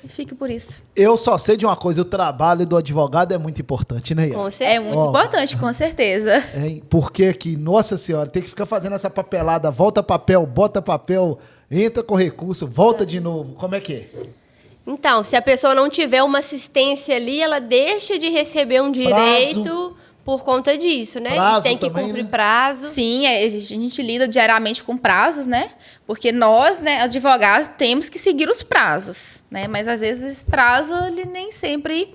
fica por isso. Eu só sei de uma coisa, o trabalho do advogado é muito importante, né, Ian? É muito importante, com certeza. Porque que, nossa senhora, tem que ficar fazendo essa papelada, volta papel, bota papel, entra com recurso, volta de novo, como é que é? Então, se a pessoa não tiver uma assistência ali, ela deixa de receber um direito por conta disso, né? Prazo E tem que também, cumprir né? prazo. Sim, a gente lida diariamente com prazos, né? Porque nós, né, advogados, temos que seguir os prazos, né? Mas às vezes esse prazo ele nem sempre,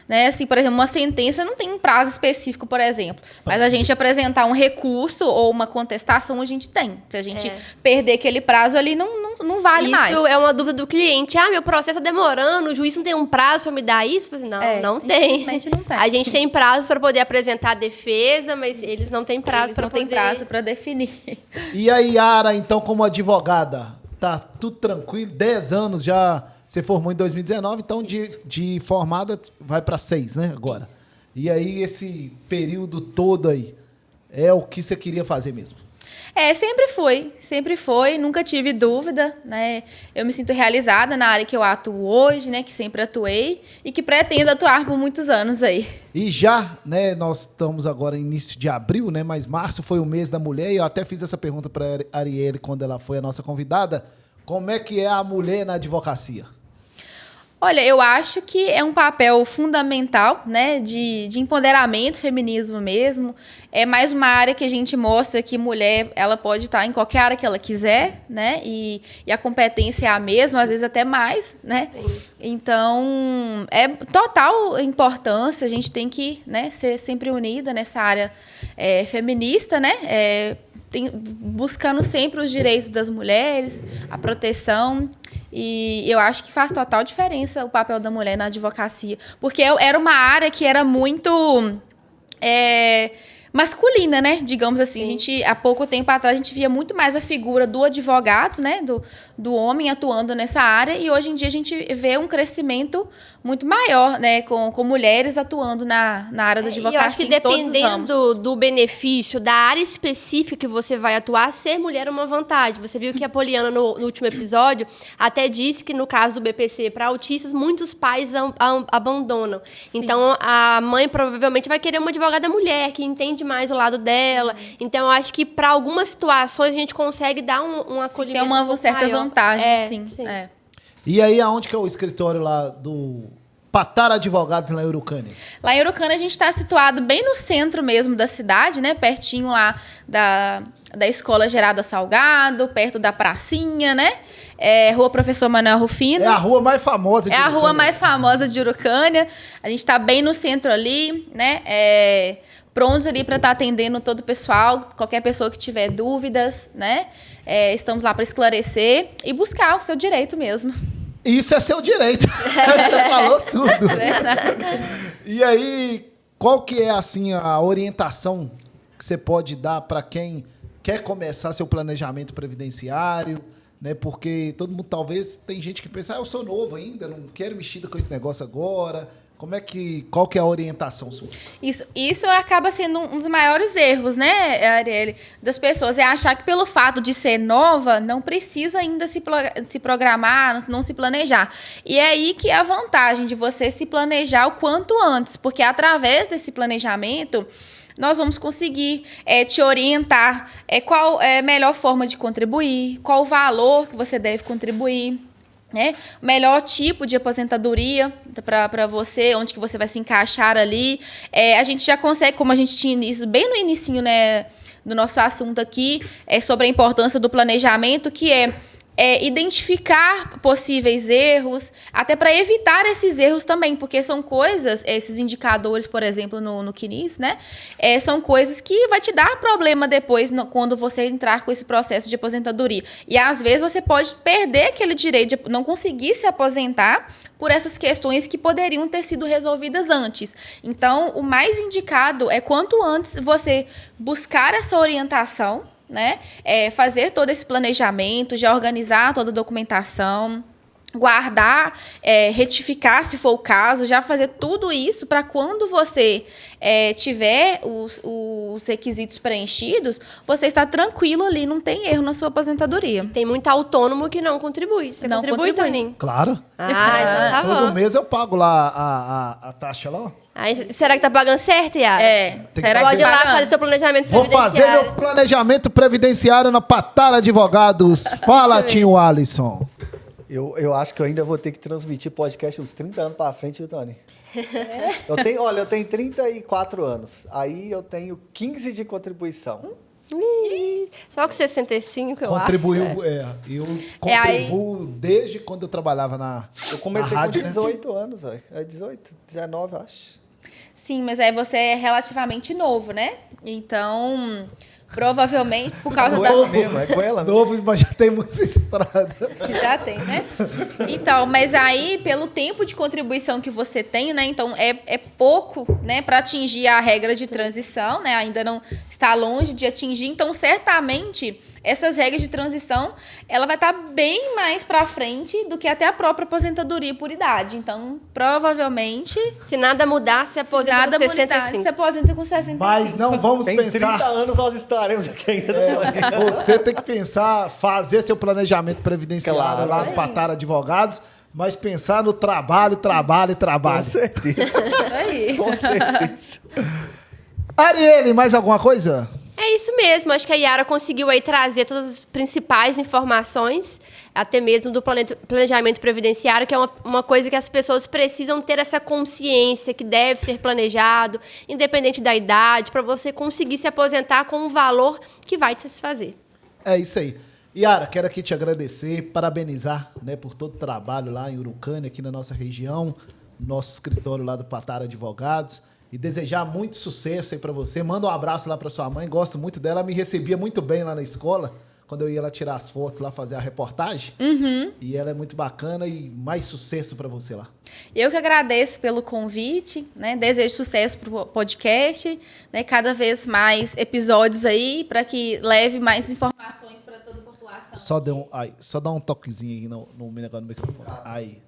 né? Assim, por exemplo, uma sentença não tem um prazo específico, por exemplo. Mas a gente apresentar um recurso ou uma contestação, a gente tem. Se a gente perder aquele prazo ali, não vale mais. Isso é uma dúvida do cliente. Ah, meu processo está demorando, o juiz não tem um prazo para me dar isso? Eu falei, não, não tem. Infelizmente não tem. A gente tem prazo para poder apresentar a defesa, mas eles não têm prazo para não poder... tem prazo para definir. E a Yara, então, como advogada, tá tudo tranquilo? 10 anos já... Você formou em 2019, então de formada vai para 6, né, agora. Isso. E aí, esse período todo aí, é o que você queria fazer mesmo? Sempre foi, nunca tive dúvida, né? Eu me sinto realizada na área que eu atuo hoje, né? Que sempre atuei e que pretendo atuar por muitos anos aí. E já, né, nós estamos agora em início de abril, né? Mas março foi o mês da mulher e eu até fiz essa pergunta para a Arielle quando ela foi a nossa convidada. Como é que é a mulher na advocacia? Olha, eu acho que é um papel fundamental, né, de empoderamento, feminismo mesmo. É mais uma área que a gente mostra que mulher, ela pode estar em qualquer área que ela quiser, né, e a competência é a mesma, às vezes até mais, né. Sim. Então, é total importância, a gente tem que, né, ser sempre unida nessa área feminista, né, buscando sempre os direitos das mulheres, a proteção. E eu acho que faz total diferença o papel da mulher na advocacia. Porque era uma área que era muito masculina, né? Digamos assim. A gente, há pouco tempo atrás, a gente via muito mais a figura do advogado, né? Do homem atuando nessa área. E hoje em dia a gente vê um crescimento muito maior, né? Com mulheres atuando na área da advocacia. Eu acho que dependendo do benefício, da área específica que você vai atuar, ser mulher é uma vantagem. Você viu que a Poliana, no último episódio, até disse que no caso do BPC para autistas, muitos pais abandonam. Sim. Então, a mãe provavelmente vai querer uma advogada mulher, que entende mais o lado dela. Então, eu acho que para algumas situações a gente consegue dar um acolhimento. Tem uma certa vantagem, sim. E aí, aonde que é o escritório lá do Patara Advogados lá em Urucânia? Lá em Urucânia a gente está situado bem no centro mesmo da cidade, né? Pertinho lá da Escola Gerada Salgado, perto da pracinha, né? Rua Professor Manuel Rufino. É a rua mais famosa de Urucânia. É a rua mais famosa de Urucânia. A gente está bem no centro ali, né? Prontos ali para estar atendendo todo o pessoal, qualquer pessoa que tiver dúvidas, né? Estamos lá para esclarecer e buscar o seu direito mesmo. Isso é seu direito. Você falou tudo. É verdade. E aí, qual que é assim a orientação que você pode dar para quem quer começar seu planejamento previdenciário, né? Porque todo mundo talvez tem gente que pensa, eu sou novo ainda, não quero mexer com esse negócio agora. Qual que é a orientação sua? Isso acaba sendo um dos maiores erros, né, Arielle, das pessoas. É achar que pelo fato de ser nova, não precisa ainda se programar, não se planejar. E é aí que é a vantagem de você se planejar o quanto antes, porque através desse planejamento, nós vamos conseguir te orientar qual é a melhor forma de contribuir, qual o valor que você deve contribuir, né? O melhor tipo de aposentadoria para você, onde que você vai se encaixar ali. A gente já consegue, como a gente tinha isso bem no inicinho, né, do nosso assunto aqui, sobre a importância do planejamento, que identificar possíveis erros, até para evitar esses erros também, porque são coisas, esses indicadores, por exemplo, no CNIS, né? São coisas que vai te dar problema depois quando você entrar com esse processo de aposentadoria. E às vezes você pode perder aquele direito de não conseguir se aposentar por essas questões que poderiam ter sido resolvidas antes. Então, o mais indicado é quanto antes você buscar essa orientação, né? Fazer todo esse planejamento, já organizar toda a documentação, guardar, retificar se for o caso, já fazer tudo isso para quando você tiver os requisitos preenchidos, você está tranquilo ali, não tem erro na sua aposentadoria. Tem muito autônomo que não contribui. Você não contribui, Toninho? Claro. Então tá bom. Todo mês eu pago lá a taxa lá, ó. Aí, será que tá pagando certo, Yara? Pode ir lá fazer seu planejamento previdenciário. Vou fazer meu planejamento previdenciário na Patara Advogados. Fala, Tinho Alisson. Eu acho que eu ainda vou ter que transmitir podcast uns 30 anos pra frente, viu, Tony? Eu tenho 34 anos. Aí eu tenho 15 de contribuição. Só com 65, eu Contribuiu, acho. eu contribuo desde quando eu trabalhava Eu comecei na rádio, com 18 anos, velho. 18, 19, acho. Sim, mas aí você é relativamente novo, né? Então, provavelmente, por causa Com da... ela mesmo, é com ela mesmo. Novo, mas já tem muita estrada. Já tem, né? Então, mas aí, pelo tempo de contribuição que você tem, né? Então, é pouco, né? Para atingir a regra de transição, né? Ainda não está longe de atingir. Então, certamente, essas regras de transição, ela vai estar bem mais para frente do que até a própria aposentadoria por idade. Então, provavelmente... Se nada mudar, se aposenta nada com mudar, 65. se aposenta com 65. Mas não vamos Tem pensar... 30 anos nós estaremos aqui ainda. Você tem que pensar, fazer seu planejamento previdenciário Claro. lá no Patara Advogados, mas pensar no trabalho, trabalho e trabalho. Com certeza. Isso aí. Com certeza. Arielle, mais alguma coisa? É isso mesmo, acho que a Yara conseguiu aí trazer todas as principais informações, até mesmo do planejamento previdenciário, que é uma coisa que as pessoas precisam ter essa consciência que deve ser planejado, independente da idade, para você conseguir se aposentar com um valor que vai te satisfazer. É isso aí. Yara, quero aqui te agradecer, parabenizar, né, por todo o trabalho lá em Urucânia, aqui na nossa região, nosso escritório lá do Patara Advogados, e desejar muito sucesso aí pra você. Manda um abraço lá pra sua mãe, gosto muito dela, ela me recebia muito bem lá na escola, quando eu ia lá tirar as fotos, lá fazer a reportagem. E ela é muito bacana e mais sucesso pra você lá. Eu que agradeço pelo convite, né? Desejo sucesso pro podcast, né? Cada vez mais episódios aí para que leve mais informações para toda a população. Só dá um toquezinho aí no negócio do microfone. Aí.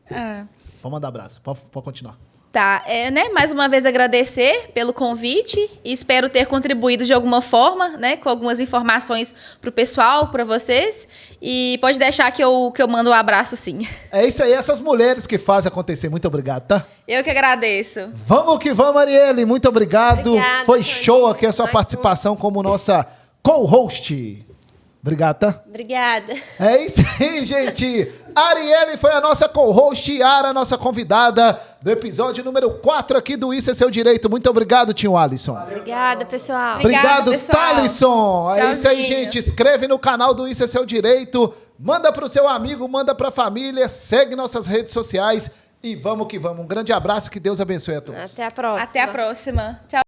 Pode mandar abraço, pode continuar. Tá, né? Mais uma vez agradecer pelo convite e espero ter contribuído de alguma forma, né? Com algumas informações pro pessoal, para vocês. E pode deixar que eu mando um abraço, sim. É isso aí, essas mulheres que fazem acontecer. Muito obrigado, tá? Eu que agradeço. Vamos que vamos, Arielle. Muito obrigado. Obrigada, Foi Tony. show aqui a sua Mais participação como nossa co-host. Obrigado, tá? Obrigada. É isso aí, gente. Arielle foi a nossa co-host, Yara, a nossa convidada do episódio número 4 aqui do Isso é Seu Direito. Muito obrigado, tio Alisson. Obrigada, pessoal. Obrigado, pessoal. Thalisson. É isso aí, Tchauzinho. gente. Inscreve no canal do Isso é Seu Direito. Manda pro seu amigo, manda pra família. Segue nossas redes sociais. E vamos que vamos. Um grande abraço. Que Deus abençoe a todos. Até a próxima. Até a próxima. Tchau.